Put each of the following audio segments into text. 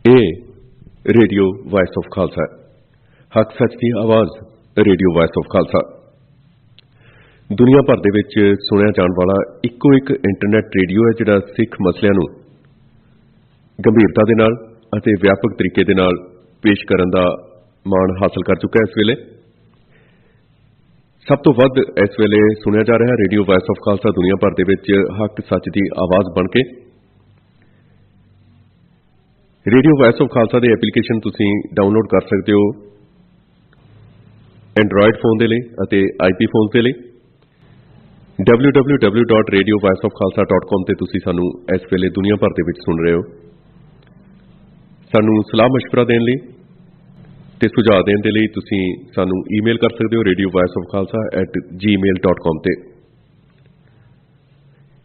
ਇਹ radio voice of Khalsa हक सच की आवाज़ रेडियो वॉइस ऑफ खालसा दुनिया भर दे विच सुनिया जाने वाला इको एक इंटरनेट रेडियो है जिहड़ा सिख मसलियां नूं गंभीरता दे नाल अते व्यापक तरीके दे नाल पेश करन दा माण हासिल कर चुका है। इस वेले सब तो वध इस वेले सुनिया जा रहा है रेडियो वॉइस ऑफ खालसा दुनिया भर दे विच हक सच की आवाज़ बन के। रेडियो वॉइस ऑफ खालसा की एप्लीकेशन तुसीं डाउनलोड कर सकते हो एंड्रॉयड फोन के लिए अते IP फोन के लिए www.radiovoiceofkhalsa.com ते तुसीं सानू इस वेले दुनिया भर दे विच सुन रहे हो। सानू सलाह मशवरा देने लई ते सुझाव देने दे लई तुसीं सानू ईमेल कर सकते हो radiovoiceofkhalsa@gmail.com ते।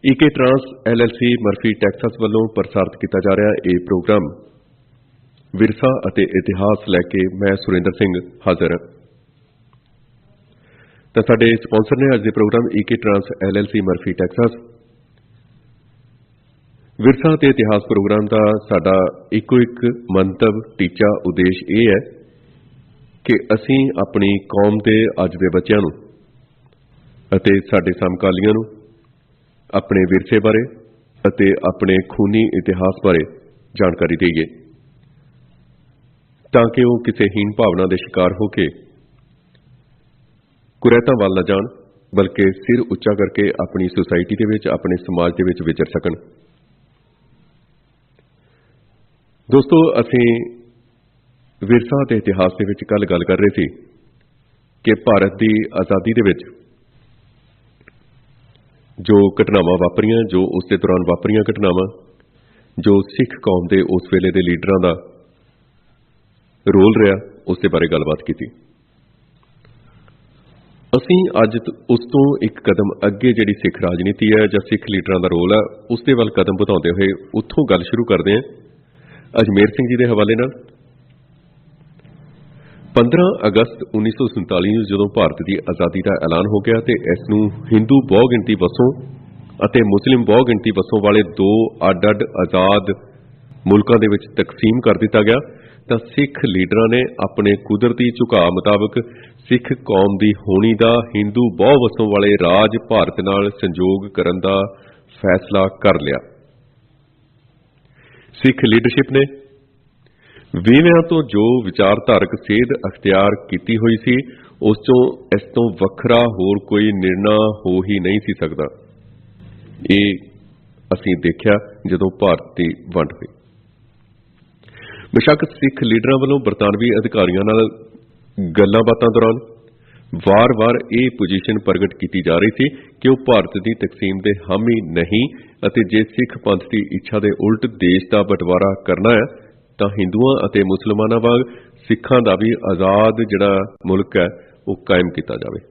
EK trans LLC Murphy Texas वालों प्रसारित किया जा रहा यह प्रोग्राम विरसा अते इतिहास लैके मैं सुरेंद्र सिंह हाजिर हाँ। तो साडे स्पॉन्सर ने अज के programme EK trans LLC Murphy Texas. विरसा अते इतिहास प्रोग्राम का साडा इको एक मंतव टीचा उद्देश ये है कि असीं अपनी कौम के अज के बच्चों नूं अते साडे समकालियां नूं अपने विरसे बारे अते अपने खूनी इतिहास बारे जानकारी देइए ताकि वो किसी हीन भावना के शिकार होके कुरैतां वाल न जाण बल्कि सिर उच्चा करके अपनी सोसाइटी के विच अपने समाज के विच विचर सकन। दोस्तों असीं विरसा ते इतिहास के विच कल गल कर रहे थे कि भारत की आज़ादी दे विच जो घटनावां वापरियां जो उस दे दौरान वापरियां घटनावां जो सिख कौम के उस वेले के लीडरां दा रोल रहा उसके बारे गलबात की। असीं अज उस तो एक कदम अगे जिहड़ी सिख राजनीति है जां सिख लीडरां दा रोल है उसके वल कदम बढ़ाउंदे होए उत्थों गल शुरू करते हैं अजमेर सिंह जी के हवाले नाल। 15 अगस्त 1947 नूं जदों भारत की आज़ादी का ऐलान हो गया तो इसनूं हिंदू बहु गिणती वसों अते मुस्लिम बहु गिणती वसों वाले दो अड अड आज़ाद मुल्कां दे विच तकसीम कर दिता गया। तो सिख लीडरां ने अपने कुदरती झुकाव मुताबिक सिख कौम की होनी का हिंदू बहु वसों वाले राज भारत नाल संजोग करन दा फैसला कर लिया। सिख लीडरशिप ने वीवियां तो जो विचारधारक सेध अख्तियार की हुई सी उस चों इस तो वखरा होर कोई निर्णय हो ही नहीं सी सकता। ये असीं देखिया जदों भारत की वंड हुई। बेशक सिख लीडरां वालों बरतानवी अधिकारियों नाल गल्लां बातां दौरान वार वार ये पोजीशन प्रगट की जा रही थी कि वह भारत की तकसीम के हामी नहीं अते जे सिख पंथ की इच्छा के उल्ट देश का बंटवारा करना है तो हिंदुआं अते मुसलमानां वांग सिखां दा भी आज़ाद जिहड़ा मुल्क है वह कायम किया जाए।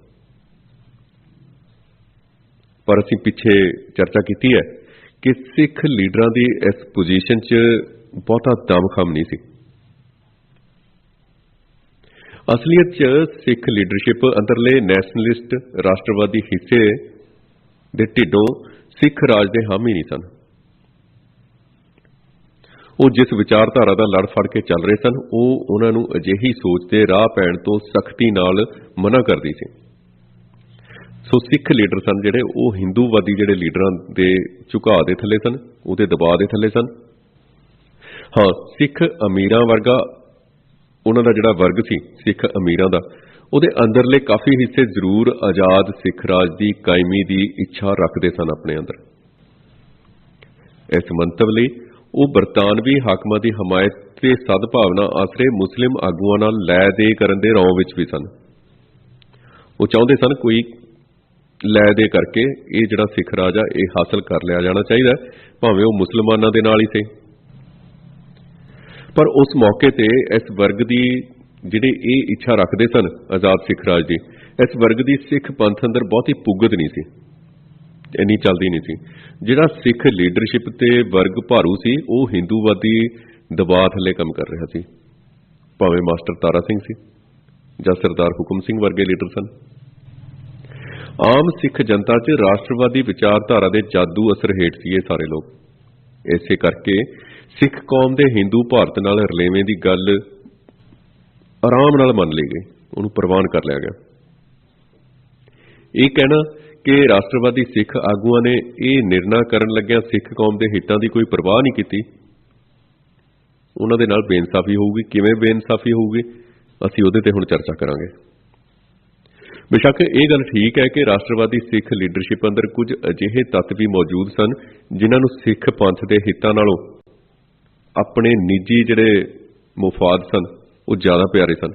पर असीं पिछे चर्चा की है कि सिख लीडरां की इस पोजीशन च बहुता दमखम नहीं सी। असलीयत च सिख लीडरशिप अंदरले नैशनलिस्ट राष्ट्रवादी हिस्से दे ढिडों सिख राज के हामी नहीं सन। वो जिस विचारधारा का लड़ फड़ के चल रहे सन वो उन्होंने अजिही सोच के राह पैण तो सख्ती नाल मना करती सी। सो सिख लीडर सन जिहड़े वो हिंदूवादी जिहड़े लीडरां दे झुकाव के थले सन उहदे दबाव के थले सन। हाँ सिख अमीरां वर्गा उन्हां दा जिहड़ा वर्ग सी सिख अमीरां दा उहदे अंदरले काफ़ी हिस्से जरूर आज़ाद सिख राज की कायमी की इच्छा रखते सन अपने अंदर। इस मंतव लई वो बरतानवी हाकमां की हमायत ते सदभावना आसरे मुस्लिम आगुआं नाल लै दे करन दे रौं विच भी सन। वो चाहुंदे सन कोई लै दे करके ये जिहड़ा सिख राज आ ये हासिल कर लिया जाना चाहिए भावें वो मुसलमानां दे नाल ही सही। पर उस मौके ते इस वर्ग की जिहड़े ये इच्छा रखते सन आज़ाद सिख राज की इस वर्ग की सिख पंथ अंदर बहुती पुगत नहीं सी इन्नी चलती नहीं सी। जिहड़ा सिख लीडरशिप ते वर्ग भारू सी वो हिंदूवादी दबाव थले काम कर रहा सी भावें मास्टर तारा सिंह सी जां सरदार हुकम सिंह वर्गे लीडर सन। आम सिख जनता च राष्ट्रवादी विचारधारा के जादू असर हेठ सी ये सारे लोग। इसे करके सिख कौम दे हिंदू भारत नाल रलेवें दी गल आराम नाल मन ली गई, उन्होंने प्रवान कर लिया गया। यह कहना कि राष्ट्रवादी सिख आगुआं ने यह निर्णय करन लग्या सिख कौम के हितों की कोई परवाह नहीं की, उन्हां दे नाल बेइंसाफी होगी। किवें बेइंसाफी होगी असीं उहदे ते हुण चर्चा करांगे। बेशक यह गल ठीक है कि राष्ट्रवादी सिख लीडरशिप अंदर कुछ अजिहे तत्व भी मौजूद सन जिन्हां नूं सिख पंथ के हितों नालों अपने निजी जिहड़े मुफाद सन वो ज़्यादा प्यारे सन।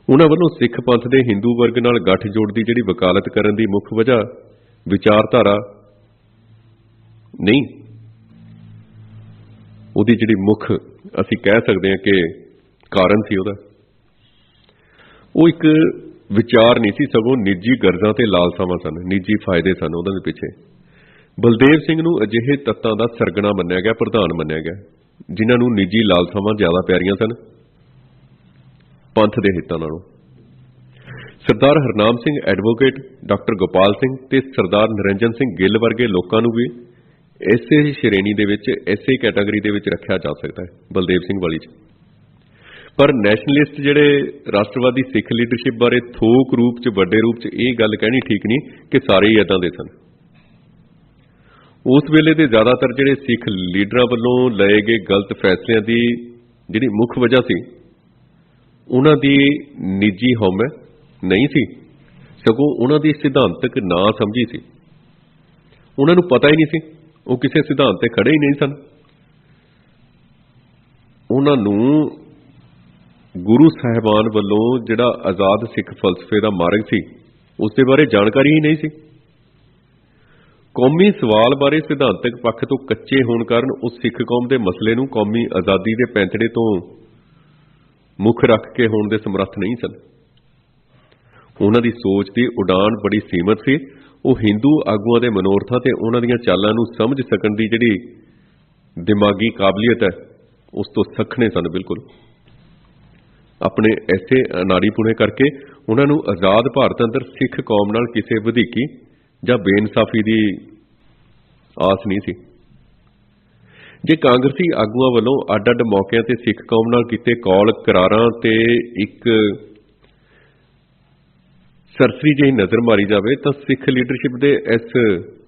उन्हां वल्लों सिख पंथ के हिंदू वर्ग नाल गठजोड़ की जिहड़ी वकालत करन दी मुख वजह विचारधारा नहीं, उहदी जिहड़ी मुख असीं कह सकते हैं कि कारण सी उहदा, वो एक विचार नहीं सी, सगों निजी गरजां ते लालसावां सन, निजी फायदे सन उहदे पिछे। बलदेव सिंह नूं अजिहे तत्तां दा सरगना मन्निया गया, प्रधान मन्निया गया, जिन्हां नूं निजी लालसावां ज़्यादा प्यारियां सन पंथ दे हितां नालों। सरदार हरनाम सिंह एडवोकेट, डॉक्टर गोपाल सिंह ते सरदार निरंजन सिंह गिल वर्गे लोकां नूं भी इसे श्रेणी दे विच, इसे कैटागरी दे विच रखिया जा सकता है बलदेव सिंह वाली च। पर नैशनलिस्ट जिहड़े राष्ट्रवादी सिख लीडरशिप बारे थोक रूप च, वड्डे रूप च यह गल कहनी ठीक नहीं कि सारे ही इदां दे सन। उस वेले दे ज़्यादातर जिहड़े सिख लीडरां वल्लों लए गए गलत फैसलियां दी जिहड़ी मुख वजह सी उन्हां दी निजी हौम नहीं सी, सगों उन्हां दी सिद्धांतक ना समझी सी। उन्हां नूं पता ही नहीं सी, वो किसी सिद्धांत ते खड़े ही नहीं सन। उन्हां नूं गुरु साहिबान वल्लों जिहड़ा आजाद सिख फलसफे का मार्ग सी उस दे बारे जानकारी ही नहीं सी। कौमी सवाल बारे सिद्धांतक पक्ष तो कच्चे होने कारण उस सिख कौम के मसले नूं कौमी आज़ादी के पैंतड़े तो मुख रख के होने दे समर्थ नहीं सन। उन्हां दी सोच की उड़ान बड़ी सीमित सी। वो हिंदू आगुआं दे मनोरथां ते उन्हां दीयां चालां नूं समझ सकण दी जिहड़ी दिमागी काबलियत है उस तो सखने सन बिल्कुल। अपने ऐसे अनाड़ीपुणे करके उन्होंने आजाद भारत अंदर सिख कौम नाल किसी वधीकी जां बेइंसाफी की आस नहीं सी। जे कांग्रेसी आगुआं वल्लों अड अड मौकों ते सिख कौम नाल कीते कौल करारां ते एक सरसरी जी नज़र मारी जाए तो सिख लीडरशिप के इस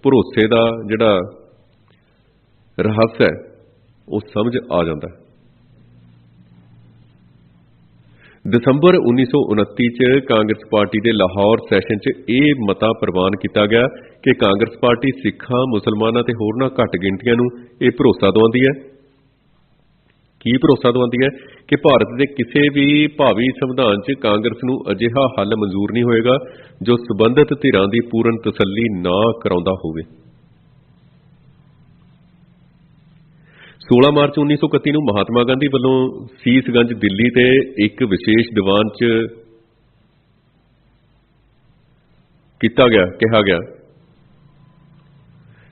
भरोसे का जिहड़ा रहस्य है वो समझ आ जाता है। दसंबर 1929 च कांग्रेस पार्टी के लाहौर सैशन च यह मता प्रवान किया गया कि कांग्रेस पार्टी सिखां, मुसलमानां ते होरनां घट गिणतियां नूं यह भरोसा दवाउंदी है। की भरोसा दवाउंदी है कि भारत के किसी भी भावी संविधान च कांग्रेस नूं अजिहा हल मंजूर नहीं होएगा जो संबंधित धिरां दी पूर्ण तसल्ली ना कराउंदा होवे। 16 मार्च 1931 नूं महात्मा गांधी वालों सीसगंज दिल्ली ते एक विशेष दीवान च कहा गया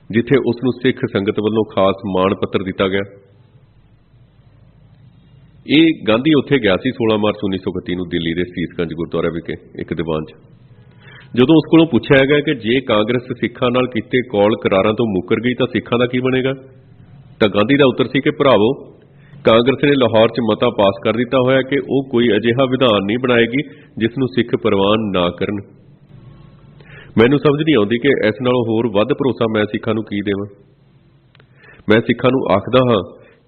जिथे उसनूं सिख संगत वालों खास मान पत्र दिता गया। ये गांधी उत्थे गया सी 16 मार्च 1931 नूं दिल्ली के सीसगंज गुरुद्वारा विखे एक दीवान च। जदों उस कोलों पुछया गया कि जे कांग्रेस सिखां नाल कीते कौल करारां तो मुकर गई तो सिखां दा की बनेगा, तो गांधी का उत्तर सी कि भरावो कांग्रेस ने लाहौर च मता पास कर दिता होया कि वह कोई अजिहा विधान नहीं बनाएगी जिसनूं सिख प्रवान ना करन। मैनूं समझ नहीं आउंदी कि इस नालों होर वध भरोसा मैं सिखां नूं की देवां। मैं सिखां नूं आखदा हां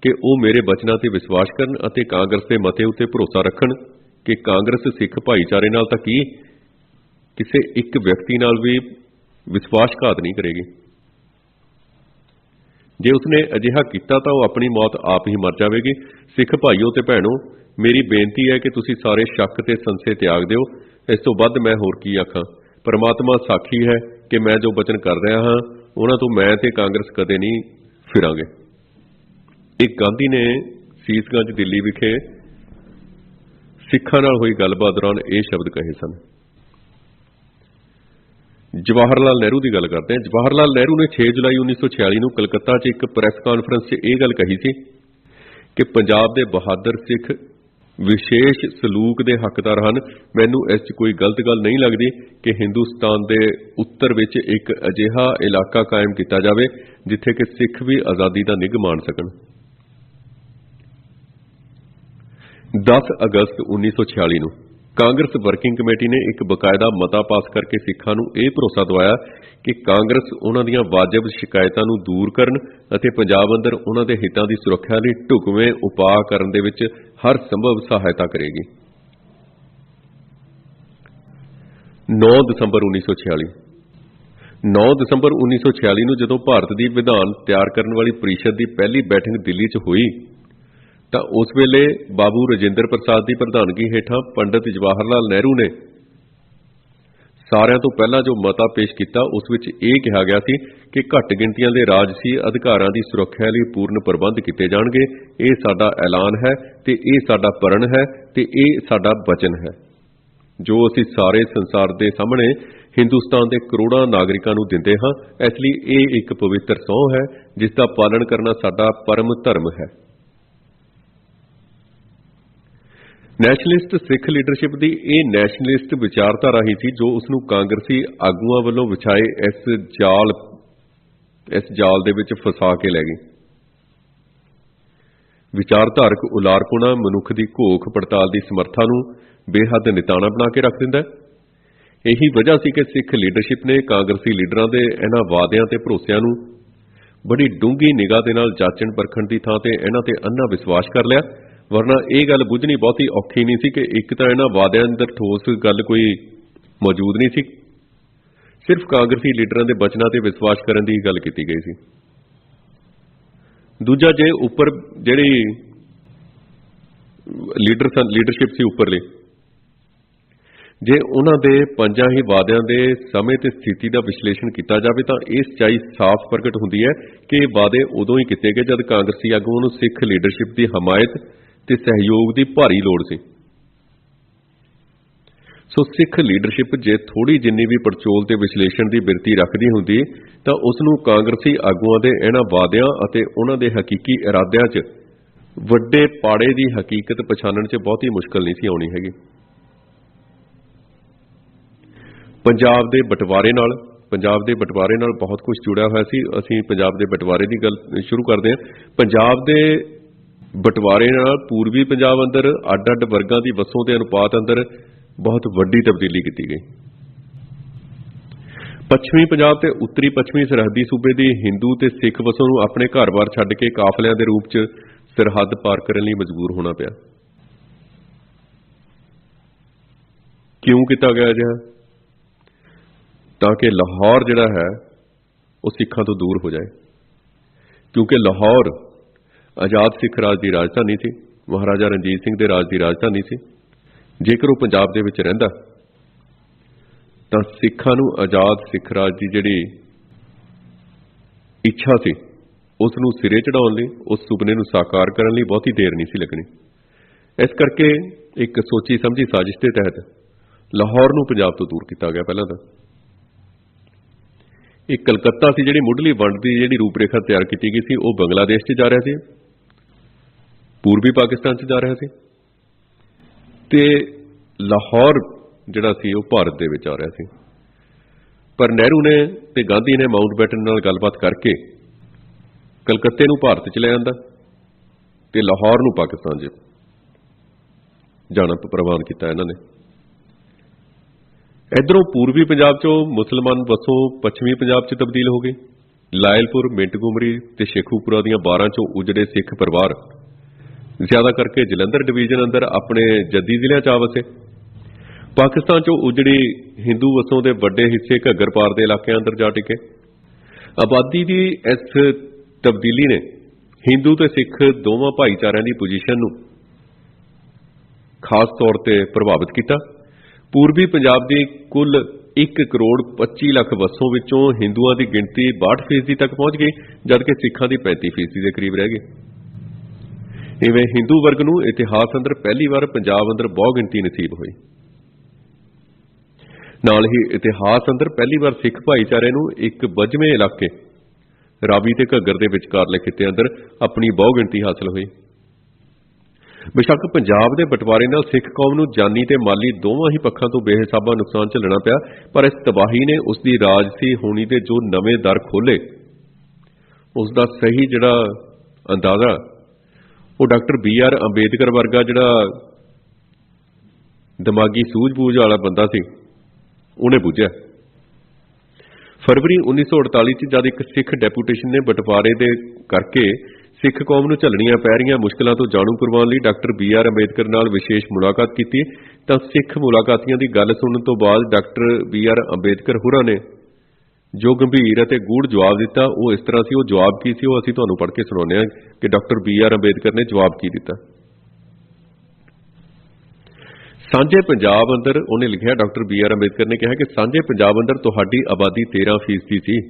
कि वह मेरे बचनां ते विश्वास करन अते कांग्रेस के मते उत्ते भरोसा रखण कि कांग्रेस सिख भाईचारे नाल तां की किसी एक व्यक्ति नाल भी विश्वासघात नहीं करेगी। जे उसने अजिहा किया तो वह अपनी मौत आप ही मर जाएगी। सिख भाईओ ते भैणों, मेरी बेनती है कि तुसी सारे शक ते संशय त्याग दिओ। इस तो वध मैं होर की आखां। परमात्मा साखी है कि मैं जो वचन कर रहा हाँ उन्हां तो मैं ते कांग्रेस कदे नहीं फिरांगे। एक गांधी ने सीसगंज दिल्ली विखे सिखां नाल होई गलबात दौरान ये शब्द कहे सन। जवाहर लाल नेहरू की गल करते हैं। जवाहर लाल नेहरू ने 6 जुलाई 1946 को कलकत्ता च एक प्रैस कॉन्फ्रेंस च यह गल कही सी कि पंजाब के बहादुर सिख विशेष सलूक के हकदार हैं। मैनू इस च कोई गलत गल नहीं लगती कि हिंदुस्तान के उत्तर विच एक अजिहा इलाका कायम किया जाए जिथे कि सिख भी आज़ादी का निग मान सकन। 10 अगस्त 1946 नूं कांग्रेस वर्किंग कमेटी ने एक बकायदा मता पास करके सिखां नूं यह भरोसा दवाया कि कांग्रेस उन्हां दीआं वाजिब शिकायतां नूं दूर करन अते पंजाब अंदर उन्हां दे हितां दी सुरक्षा लई ढुकवें उपाअ करन दे विच हर संभव सहायता करेगी। 9 दसंबर 1946 9 दसंबर 1946 नूं जदों भारत दी विधान तैयार करन वाली परिषद की पहली बैठक दिल्ली च हुई तो उस वेले बाबू राजेंद्र प्रसाद की प्रधानगी हेठां पंडित जवाहर लाल नेहरू ने सारिਆਂ ਤੋਂ ਪਹਿਲਾਂ जो मता पेश किया उस विच यह कहा गया सी कि घट गिणतियां दे राजसी अधिकारां दी सुरक्षा लई पूर्ण प्रबंध किए जाणगे। यह साडा ऐलान है ते यह साडा प्रण है ते यह साडा वचन है जो असीं सारे संसार दे सामणे हिंदुस्तान के करोड़ां नागरिकां नूं दिंदे हां। इसलिए यह एक पवित्र सौं है जिसका पालन करना साडा परम धर्म है। नैशनलिस्ट सिख लीडरशिप की यह नैशनलिस्ट विचारधारा ही सी जो उसनूं कांग्रेसी आगूआं वल्लों विछाए इस जाल दे विच फसा के लै गई। विचारधारक उलारपुणा मनुख की घोख पड़ताल की समर्था नूं बेहद निताना बना के रख दिंदा है। यही वजह सी कि सिख लीडरशिप ने कांग्रेसी लीडरां दे इन्हां वादियां ते भरोसिਆਂ नूं बड़ी डूंगी निगाह दे नाल जाचण परखण दी थां ते इन्हां ते अन्ना विश्वास कर लिया। वरना यह गल बुझनी बहुती औखी नहीं सी कि एक तो इन्हां वादियां अंदर ठोस गल कोई मौजूद नहीं सी, सिर्फ कांग्रेसी लीडरां दे वचनां ते विश्वास करन दी गल कीती गई सी। दूजा जे उपर जिहड़ी लीडरशिप सी उपरली जे उन्हां दे पंजां ही वादियां दे समय ते स्थिति का विश्लेषण किया जाए तो यह सच्चाई साफ प्रगट हुंदी है कि वादे उदों ही किए गए जब कांग्रेसी आगूआं नूं सिख लीडरशिप की हमायत ते सहयोग की भारी लोड़ सी। सो सिख लीडरशिप जे थोड़ी जिन्नी भी पड़चोल ते विश्लेषण की बिरती रखती हुंदी तो उसनूं कांग्रेसी आगूआं दे इन्हां वादियां अते उन्हां दे हकीकी इरादियां च वड्डे पाड़े की हकीकत पछाणन च बहुती मुश्किल नहीं सी आउणी हैगी। पंजाब के बंटवारे नाल बहुत कुछ जुड़ा हुआ सी। असीं पंजाब के बंटवारे की गल शुरू करते हैं। पंजाब के बंटवारे नाल पूर्वी पंजाब अंदर अड अड वर्गां की वसों के अनुपात अंदर बहुत वड्डी तब्दीली की गई। पश्चिमी पंजाब ते उत्तरी पश्चिमी सरहदी सूबे की हिंदू ते सिख वसों नूं अपने घर-बार छड्ड के काफलियां के रूप च सरहद पार करने लई मजबूर होना पिया। क्यों किया गया अजिहा? ताकि लाहौर जिहड़ा है वो सिखां तो दूर हो जाए, क्योंकि लाहौर आजाद सिख राज की राजधानी सी, महाराजा रणजीत सिंह के राज की राजधानी सी। जेकर वो पंजाब दे विच रहिंदा तां सिखां नूं आजाद सिख राज की जिहड़ी इच्छा सी उस नूं सिरे चढ़ाउण लई, उस सुपने नूं साकार करन लई बहुती देर नहीं सी लगनी। इस करके एक सोची समझी साजिश के तहत लाहौर नूं पंजाब तो दूर किया गया। पहलां तां एक कलकत्ता सी जिहड़ी मुढ़ली वंड की जिहड़ी रूपरेखा तैयार की गई सी वो बंगलादेश च जा रहा सी, पूर्वी पाकिस्तान च जा रहा सी ते लाहौर जिहड़ा सी वो भारत दे विच आ रहा सी। पर नेहरू ने ते गांधी ने माउंटबेटन नाल गलबात करके कलकत्ते नूं भारत च ले आंदा ते लाहौर नूं पाकिस्तान च जाना प्रवान किया। इन्हां ने इधरों पूर्वी पंजाब चों मुसलमान वसों पश्चिमी पंजाब च तब्दील हो गई। लायलपुर, मिंटगुमरी ते शेखूपुरा दीआं 12 चों उजड़े सिख परिवार ज्यादा करके जलंधर डिवीजन अंदर अपने जद्दी जिले च आ वसे। पाकिस्तान चों उजड़ी हिंदू वसों के वड्डे हिस्से घग्गर पार के इलाकों अंदर जा टिके। आबादी की इस तब्दीली ने हिंदू ते सिख दोवां भाईचारिਆਂ की पोजीशन नूं खास तौर पर प्रभावित किया। पूर्वी पंजाब की कुल 1,25,00,000 वसों विचों हिंदुओं की गिनती 62% तक पहुंच गई, जबकि सिखां की 35% के करीब रह गई। इवें हिंदू वर्ग नूं इतिहास अंदर पहली बार पंजाब अंदर बहु गिनती नसीब हुई। नाल ही इतिहास अंदर पहली बार सिख भाईचारे नूं एक बजवें इलाके रावी ते घग्गर दे विचकारले खिते अंदर अपनी बहु गिनती हासिल हुई। बेशक पंजाब के बंटवारे नाल सिख कौम नूं जानी ते माली दोवां ही पक्षां तो बेहिसाबा नुकसान झेलना पिया, पर इस तबाही ने उसकी राजसी होनी के जो नवे दर खोले उसका सही जिहड़ा अंदाजा वो डॉक्टर BR अंबेडकर वर्गा जिहड़ा दिमागी सूझबूझ वाला बंदा सी उन्हें बुझिया। फरवरी 1948 च जद एक सिख डेपूटेशन ने बंटवारे दे करके सिख कौम नूं झल्लणियां पै रहीआं मुश्किलां तो जाणू करवाउण लई डॉक्टर BR अंबेडकर नाल विशेष मुलाकात कीती, तां सिख मुलाकातियां दी गल सुणन तो बाद डॉक्टर BR अंबेडकर होरां ने जो गंभीर अते गूढ़ जवाब दिता वो इस तरह सी। वो जवाब की सी वो असीं तुहानूं पढ़ के सुणाउने हां कि डॉक्टर BR अंबेडकर ने जवाब की दिता। सांझे पंजाब अंदर उन्हें लिखा, डॉक्टर BR अंबेडकर ने कहा कि सांझे पंजाब अंदर तुहाडी आबादी 13% सी।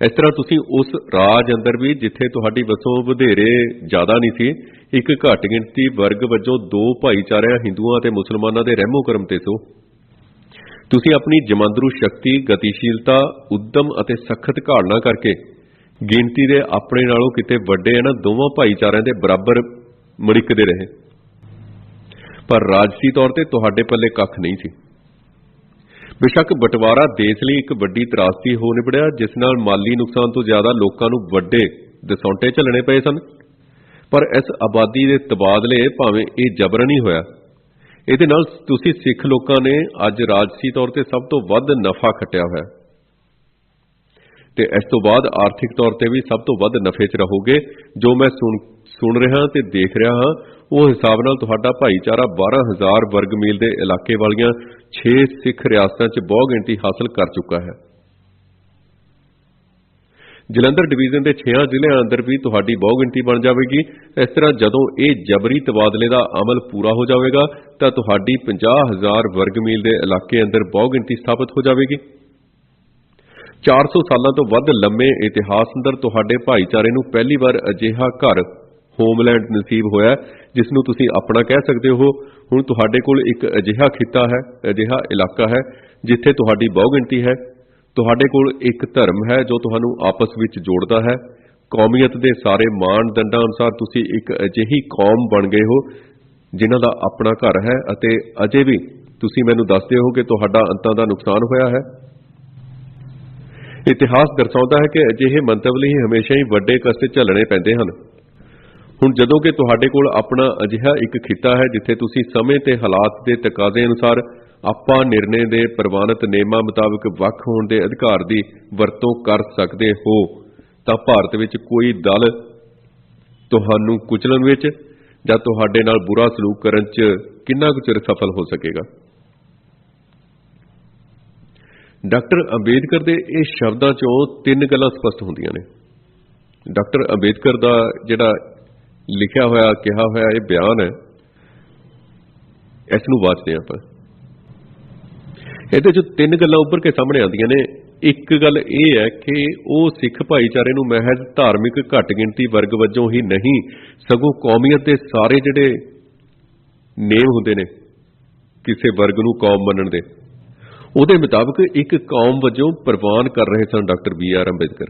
इस तरह तुसीं उस राज अंदर भी जिथे तुहाडी वसों वधेरे ज्यादा नहीं सी, एक घट गिणती वर्ग वजों दो भाईचारिਆਂ हिंदुआं ते मुसलमानां दे रहमो करम ते सो। तुसीं अपनी जमांदरू शक्ति, गतिशीलता, उद्यम अते सख्त घालना करके गिणती दे अपने नालों किते वड्डे इन्हां दोवां भाईचारिਆਂ दे बराबर मड़िकदे रहे, पर राजसी तौर पर तुहाडे पल्ले कख नहीं सी। बेशक बंटवारा देश लई एक वड्डी त्रासदी हो निबड़िया, जिस नाल माली नुकसान तो ज्यादा लोकां नूं वड्डे दसौंटे झलने पए सन, पर इस आबादी दे तबादले भावें इह जबरन ही होया, इहदे नाल तुसीं सिख लोकां ने अज राजसी तौर पर सब तो वध नफा खट्टिया होया ते इस तो बाद आर्थिक तौर पर भी सब तो वध नफे च रहोगे। जो मैं सुन रहा ते देख रहा हाँ वो हिसाब नाल तुहाडा भाईचारा 12,000 वर्ग मील के इलाके वालियां 6 सिख रियासतां च बहु गिणती हासिल कर चुका है। जलंधर डिवीजन के 6 जिलों अंदर भी तुहाडी बहु गिणती बन जाएगी। इस तरह जदों ये जबरी तबादले का अमल पूरा हो जाएगा तो तुहाडी 50,000 वर्ग मील के इलाके अंदर बहु गिणती स्थापित हो जाएगी। 400 सालों तो वध लंबे इतिहास अंदर तुहाडे भाईचारे नूं पहली बार अजिहा घर होमलैंड नसीब होया जिसनूं तुसीं अपना कह सकते हो। हुण तुहाडे कोल एक अजिहा खिता है, अजिहा इलाका है जिथे तुहाडी बहु गिणती है। तुहाडे कोल एक धर्म है जो तुहानूं आपस विच जोड़दा है। कौमीयत दे सारे मानदंडां अनुसार तुसीं एक अजिही कौम बन गए हो जिन्हां दा अपना घर है अते अजे भी तुसीं मैनूं दसदे हो कि तुहाडा अंतां दा नुकसान होया है। इतिहास दर्शाउंदा है कि अजिहे मंतव लई हमेशा ही वड्डे कष्ट झल्लणे पैंदे हन। हुण जदों कि तुहाडे कोल अपना अजिहा एक खिता है जिथे तुसीं समय ते हालात दे तकाजे अनुसार आपा निर्णय दे प्रवानित नियमां मुताबिक वख होण दे अधिकार दी वरतों कर सकदे हो, तां भारत विच कोई दल तुहानूं कुचलण विच जां तुहाडे नाल बुरा सलूक करन च किन्ना कुछ चिर सफल हो सकेगा। डॉक्टर अंबेडकर दे इह शब्दां चों 3 गल्लां स्पष्ट हुंदियां ने। डॉक्टर अंबेडकर दा जिहड़ा लिखिया होया कहा होया यह बयान है, इसनूं वाचदे आं आपां। इहदे च 3 गल्लां उभर के सामने आंदियां ने। एक गल यह है कि वो सिख भाईचारे नूं महज धार्मिक घट गिणती वर्ग वजों ही नहीं सगों कौमीयत के सारे जिहड़े नेम हुंदे ने किसी वर्ग नूं कौम मनण दे ਉਹਦੇ ਮੁਤਾਬਕ एक कौम वजों प्रवान कर रहे सन डॉक्टर BR अंबेडकर।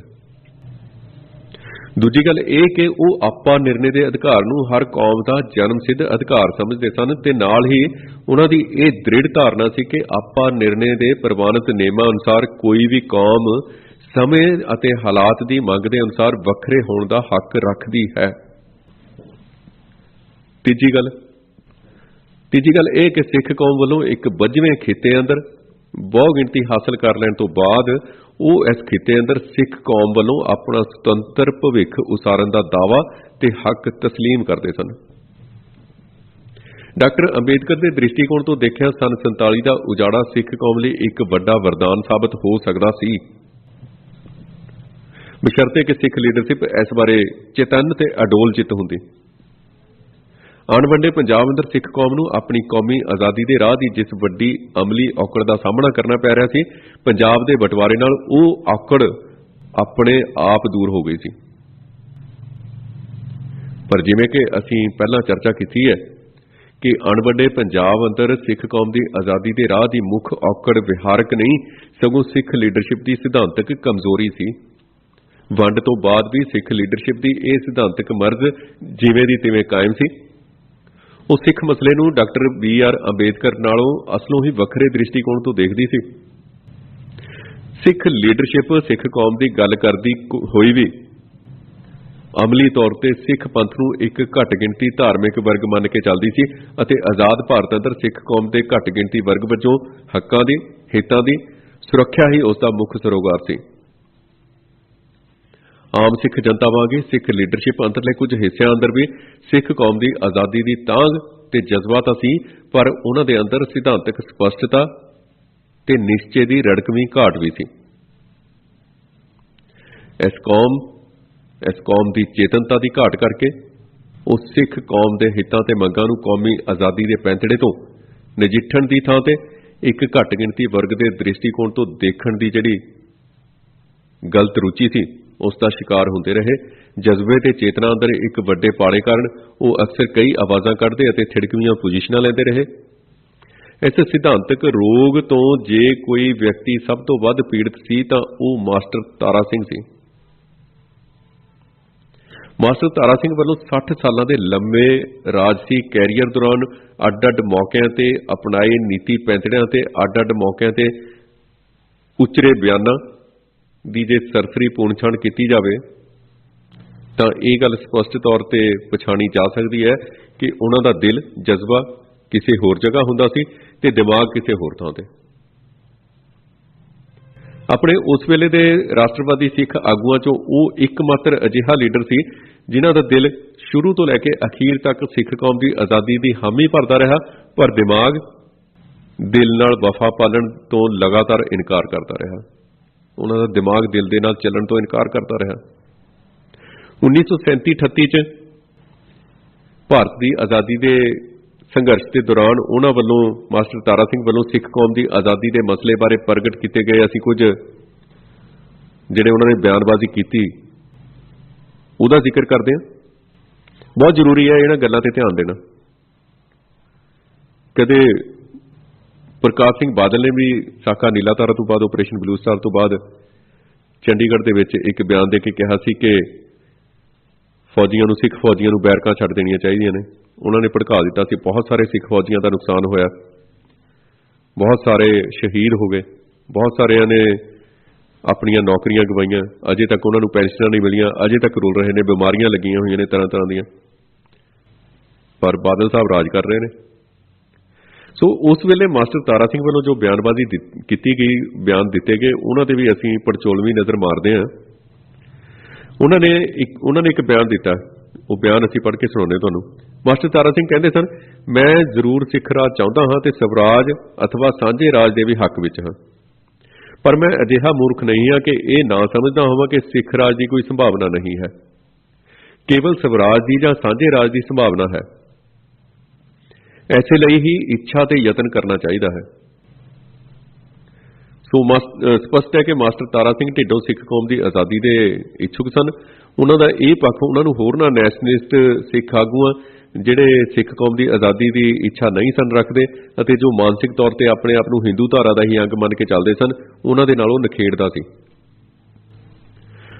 दूजी गल यह कि वह आपा निर्णय के अधिकार नूं हर कौम का जन्म सिद्ध अधिकार समझते सन ते नाल ही उन्हां दी यह दृढ़ धारणा सी कि आपा निर्णय के प्रवानित नियमां अनुसार कोई भी कौम समय अते हालात की मंग के अनुसार वखरे होने का हक रखती है। तीजी गल यह कि सिख कौम वालों एक 52वें खिते अंदर बहु गिणती हासिल कर लैण तो बाद वो इस खिते अंदर सिख कौम वालों अपना सुतंत्र भविख उसारन का दावा ते हक तस्लीम करते सन। डॉक्टर अंबेडकर के दृष्टिकोण तो देखिया सन 47 का उजाड़ा सिख कौम लई एक वड्डा वरदान साबित हो सकता सी, बशर्ते कि सिख लीडरशिप इस बारे चेतन ते अडोल चित हुंदी। अणवंडे पंजाब अंदर सिख कौम नूं अपनी कौमी आज़ादी के राह की जिस वड्डी अमली औकड़ का सामना करना पै रहा सी, पंजाब के बंटवारे नाल ओह औकड़ अपने आप दूर हो गई सी। पर जिवें कि असीं पहलां चर्चा की है कि अणवंडे पंजाब अंदर सिख कौम की आज़ादी के राह की मुख औकड़ विहारक नहीं सगों सिख लीडरशिप की सिद्धांतक कमजोरी सी। ਵੰਡ ਤੋਂ ਬਾਅਦ ਵੀ ਸਿੱਖ ਲੀਡਰਸ਼ਿਪ ਦੀ ਇਹ ਸਿਧਾਂਤਕ ਮਰਜ਼ ਜਿਵੇਂ ਦੀ ਤਿਵੇਂ ਕਾਇਮ ਸੀ। ਉਹ ਸਿੱਖ ਮਸਲੇ ਨੂੰ ਡਾਕਟਰ B.R. ਅੰਬੇਦਕਰ ਨਾਲੋਂ ਅਸਲੋਂ ਹੀ ਵੱਖਰੇ ਦ੍ਰਿਸ਼ਟੀਕੋਣ ਤੋਂ ਦੇਖਦੀ ਸੀ। ਸਿੱਖ ਲੀਡਰਸ਼ਿਪ ਸਿੱਖ ਕੌਮ ਦੀ ਗੱਲ ਕਰਦੀ ਹੋਈ ਵੀ ਅਮਲੀ ਤੌਰ ਤੇ ਸਿੱਖ ਪੰਥ ਨੂੰ ਇੱਕ ਘੱਟ ਗਿਣਤੀ ਧਾਰਮਿਕ ਵਰਗ ਮੰਨ ਕੇ ਚੱਲਦੀ ਸੀ ਅਤੇ ਆਜ਼ਾਦ ਭਾਰਤ ਅੰਦਰ ਸਿੱਖ ਕੌਮ ਦੇ ਘੱਟ ਗਿਣਤੀ ਵਰਗ ਵਜੋਂ ਹੱਕਾਂ ਦੀ, ਹਿੱਤਾਂ ਦੀ ਸੁਰੱਖਿਆ ਹੀ ਉਸ ਦਾ ਮੁੱਖ ਸਰੋਕਾਰ ਸੀ। ਆਮ ਸਿੱਖ ਜਨਤਾ ਵਾਂਗ ਹੀ ਸਿੱਖ ਲੀਡਰਸ਼ਿਪ ਅੰਦਰਲੇ ਕੁਝ ਹਿੱਸਿਆਂ ਅੰਦਰ ਵੀ ਸਿੱਖ ਕੌਮ ਦੀ ਆਜ਼ਾਦੀ ਦੀ ਤਾਂਘ ਤੇ ਜਜ਼ਬਾ ਤਾਂ ਸੀ, ਪਰ ਉਹਨਾਂ ਦੇ ਅੰਦਰ ਸਿਧਾਂਤਕ ਸਪਸ਼ਟਤਾ ਤੇ ਨਿਸ਼ਚੇ ਦੀ ਰੜਕਵੀਂ ਘਾਟ ਵੀ ਸੀ। ਇਸ ਕੌਮ ਦੀ ਚੇਤਨਤਾ ਦੀ ਘਾਟ ਕਰਕੇ ਉਹ ਸਿੱਖ ਕੌਮ ਦੇ ਹਿੱਤਾਂ ਤੇ ਮੰਗਾਂ ਨੂੰ ਕੌਮੀ ਆਜ਼ਾਦੀ ਦੇ ਪੈਂਤੜੇ ਤੋਂ ਨਜਿੱਠਣ ਦੀ ਥਾਂ ਤੇ ਇੱਕ ਘੱਟ ਗਿਣਤੀ ਵਰਗ ਦੇ ਦ੍ਰਿਸ਼ਟੀਕੋਣ ਤੋਂ ਦੇਖਣ ਦੀ ਜਿਹੜੀ ਗਲਤ ਰੁਚੀ ਸੀ ਉਸ ਦਾ ਸ਼ਿਕਾਰ ਹੁੰਦੇ ਰਹੇ। ਜਜ਼ਬੇ ਤੇ ਚੇਤਨਾ ਅੰਦਰ ਇੱਕ ਵੱਡੇ ਪਾੜੇ ਕਾਰਨ ਉਹ ਅਕਸਰ ਕਈ ਆਵਾਜ਼ਾਂ ਕੱਢਦੇ ਅਤੇ ਥਿੜਕਵੀਆਂ ਪੋਜੀਸ਼ਨਾਂ ਲੈਂਦੇ ਰਹੇ। ਇਸ ਸਿਧਾਂਤਕ ਰੋਗ ਤੋਂ ਜੇ ਕੋਈ ਵਿਅਕਤੀ ਸਭ ਤੋਂ ਵੱਧ ਪੀੜਤ ਸੀ ਤਾਂ ਉਹ ਮਾਸਟਰ ਤਾਰਾ ਸਿੰਘ ਸੀ। ਮਾਸਟਰ ਤਾਰਾ ਸਿੰਘ ਵੱਲੋਂ 60 ਸਾਲਾਂ ਦੇ ਲੰਮੇ ਰਾਜਸੀ ਕੈਰੀਅਰ ਦੌਰਾਨ ਅੱਡ-ਅੱਡ ਮੌਕਿਆਂ ਤੇ ਅਪਣਾਏ ਨੀਤੀ ਪੈਂਤੜਿਆਂ ਤੇ ਅੱਡ-ਅੱਡ ਮੌਕਿਆਂ ਤੇ ਉਚਰੇ ਬਿਆਨਾਂ ਦੀ ਜੇ ਸਰਸਰੀ ਪੁਣਛਾਣ ਕੀਤੀ ਜਾਵੇ ਤਾਂ ਇਹ ਗੱਲ ਸਪਸ਼ਟ ਤੌਰ ਤੇ ਪਛਾਣੀ ਜਾ ਸਕਦੀ ਹੈ ਕਿ ਉਹਨਾਂ ਦਾ ਦਿਲ, ਜਜ਼ਬਾ ਕਿਸੇ ਹੋਰ ਜਗ੍ਹਾ ਹੁੰਦਾ ਸੀ ਤੇ ਦਿਮਾਗ ਕਿਸੇ ਹੋਰ ਥਾਂ ਤੇ। ਆਪਣੇ ਉਸ ਵੇਲੇ ਦੇ ਰਾਸ਼ਟਰਵਾਦੀ ਸਿੱਖ ਆਗੂਆਂ ਚੋਂ ਉਹ ਇੱਕਮਾਤਰ ਅਜਿਹਾ ਲੀਡਰ ਸੀ ਜਿਨ੍ਹਾਂ ਦਾ ਦਿਲ ਸ਼ੁਰੂ ਤੋਂ ਲੈ ਕੇ ਅਖੀਰ ਤੱਕ ਸਿੱਖ ਕੌਮ ਦੀ ਆਜ਼ਾਦੀ ਦੀ ਹਾਮੀ ਭਰਦਾ ਰਿਹਾ, ਪਰ ਦਿਮਾਗ ਦਿਲ ਨਾਲ ਵਫਾ ਪਾਲਣ ਤੋਂ ਲਗਾਤਾਰ ਇਨਕਾਰ ਕਰਦਾ ਰਿਹਾ। ਉਹਨਾਂ ਦਾ ਦਿਮਾਗ ਦਿਲ ਦੇ ਨਾਲ ਚੱਲਣ ਤੋਂ ਇਨਕਾਰ ਕਰਦਾ ਰਿਹਾ। 1937-38 ਚ ਭਾਰਤ ਦੀ ਆਜ਼ਾਦੀ ਦੇ ਸੰਘਰਸ਼ ਦੇ ਦੌਰਾਨ ਉਹਨਾਂ ਵੱਲੋਂ, ਮਾਸਟਰ ਤਾਰਾ ਸਿੰਘ ਵੱਲੋਂ ਸਿੱਖ ਕੌਮ ਦੀ ਆਜ਼ਾਦੀ ਦੇ ਮਸਲੇ ਬਾਰੇ ਪ੍ਰਗਟ ਕੀਤੇ ਗਏ ਅਸੀਂ ਕੁਝ ਜਿਹੜੇ ਉਹਨਾਂ ਨੇ ਬਿਆਨਬਾਜ਼ੀ ਕੀਤੀ ਉਹਦਾ ਜ਼ਿਕਰ ਕਰਦੇ ਹਾਂ। ਬਹੁਤ ਜ਼ਰੂਰੀ ਹੈ ਇਹਨਾਂ ਗੱਲਾਂ ਤੇ ਧਿਆਨ ਦੇਣਾ। ਕਦੇ ਪ੍ਰਕਾਸ਼ ਸਿੰਘ ਬਾਦਲ ਨੇ ਵੀ ਸਾਕਾ ਨੀਲਾ ਤਾਰਾ ਤੋਂ ਬਾਅਦ, ਆਪਰੇਸ਼ਨ ਬਲੂ ਸਟਾਰ ਤੋਂ ਬਾਅਦ ਚੰਡੀਗੜ੍ਹ ਦੇ ਵਿੱਚ ਇੱਕ ਬਿਆਨ ਦੇ ਕੇ ਕਿਹਾ ਸੀ ਕਿ ਫੌਜੀਆਂ ਨੂੰ, ਸਿੱਖ ਫੌਜੀਆਂ ਨੂੰ ਬੈਰਕਾਂ ਛੱਡ ਦੇਣੀਆਂ ਚਾਹੀਦੀਆਂ ਨੇ। ਉਹਨਾਂ ਨੇ ਭੜਕਾ ਦਿੱਤਾ ਸੀ। ਬਹੁਤ ਸਾਰੇ ਸਿੱਖ ਫੌਜੀਆਂ ਦਾ ਨੁਕਸਾਨ ਹੋਇਆ, ਬਹੁਤ ਸਾਰੇ ਸ਼ਹੀਦ ਹੋ ਗਏ, ਬਹੁਤ ਸਾਰਿਆਂ ਨੇ ਆਪਣੀਆਂ ਨੌਕਰੀਆਂ ਗਵਾਈਆਂ, ਅਜੇ ਤੱਕ ਉਹਨਾਂ ਨੂੰ ਪੈਨਸ਼ਨਾਂ ਨਹੀਂ ਮਿਲੀਆਂ, ਅਜੇ ਤੱਕ ਰੁਲ ਰਹੇ ਨੇ, ਬਿਮਾਰੀਆਂ ਲੱਗੀਆਂ ਹੋਈਆਂ ਨੇ ਤਰ੍ਹਾਂ ਤਰ੍ਹਾਂ ਦੀਆਂ, ਪਰ ਬਾਦਲ ਸਾਹਿਬ ਰਾਜ ਕਰ ਰਹੇ ਨੇ। ਸੋ ਉਸ ਵੇਲੇ ਮਾਸਟਰ ਤਾਰਾ ਸਿੰਘ ਵੱਲੋਂ ਜੋ ਬਿਆਨਬਾਜ਼ੀ ਕੀਤੀ ਗਈ, ਬਿਆਨ ਦਿੱਤੇ ਗਏ, ਉਹਨਾਂ ਤੇ ਵੀ ਅਸੀਂ ਪੜਚੋਲਵੀਂ ਨਜ਼ਰ ਮਾਰਦੇ ਹਾਂ। ਉਹਨਾਂ ਨੇ ਇੱਕ ਬਿਆਨ ਦਿੱਤਾ, ਉਹ ਬਿਆਨ ਅਸੀਂ ਪੜ੍ਹ ਕੇ ਸੁਣਾਉਂਦੇ ਤੁਹਾਨੂੰ। ਮਾਸਟਰ ਤਾਰਾ ਸਿੰਘ ਕਹਿੰਦੇ ਸਨ, ਮੈਂ ਜ਼ਰੂਰ ਸਿੱਖ ਰਾਜ ਚਾਹੁੰਦਾ ਹਾਂ ਤੇ ਸਵਰਾਜ ਅਥਵਾ ਸਾਂਝੇ ਰਾਜ ਦੇ ਵੀ ਹੱਕ ਵਿੱਚ ਹਾਂ, ਪਰ ਮੈਂ ਅਜਿਹਾ ਮੂਰਖ ਨਹੀਂ ਹਾਂ ਕਿ ਇਹ ਨਾ ਸਮਝਦਾ ਹੋਵਾਂ ਕਿ ਸਿੱਖ ਰਾਜ ਦੀ ਕੋਈ ਸੰਭਾਵਨਾ ਨਹੀਂ ਹੈ। ਕੇਵਲ ਸਵਰਾਜ ਦੀ ਜਾਂ ਸਾਂਝੇ ਰਾਜ ਦੀ ਸੰਭਾਵਨਾ ਹੈ। ਐਸੇ ਲਈ ਹੀ ਇੱਛਾ ਤੇ ਯਤਨ ਕਰਨਾ ਚਾਹੀਦਾ ਹੈ। ਸੋ ਸਪਸ਼ਟ ਹੈ ਕਿ ਮਾਸਟਰ ਤਾਰਾ ਸਿੰਘ ਢਿੱਲੋਂ ਸਿੱਖ ਕੌਮ ਦੀ ਆਜ਼ਾਦੀ ਦੇ ਇੱਛੁਕ ਸਨ। ਉਹਨਾਂ ਦਾ ਇਹ ਪੱਖ ਉਹਨਾਂ ਨੂੰ ਹੋਰਨਾਂ ਨੈਸ਼ਨਲਿਸਟ ਸਿੱਖ ਆਗੂਆਂ ਜਿਹੜੇ ਸਿੱਖ ਕੌਮ ਦੀ ਆਜ਼ਾਦੀ ਦੀ ਇੱਛਾ ਨਹੀਂ ਸਨ ਰੱਖਦੇ ਅਤੇ ਜੋ ਮਾਨਸਿਕ ਤੌਰ ਤੇ ਆਪਣੇ ਆਪ ਨੂੰ ਹਿੰਦੂ ਧਾਰਾ ਦਾ ਹੀ ਅੰਗ ਮੰਨ ਕੇ ਚੱਲਦੇ ਸਨ, ਉਹਨਾਂ ਦੇ ਨਾਲ ਉਹ ਨਿਖੇੜਦਾ ਸੀ।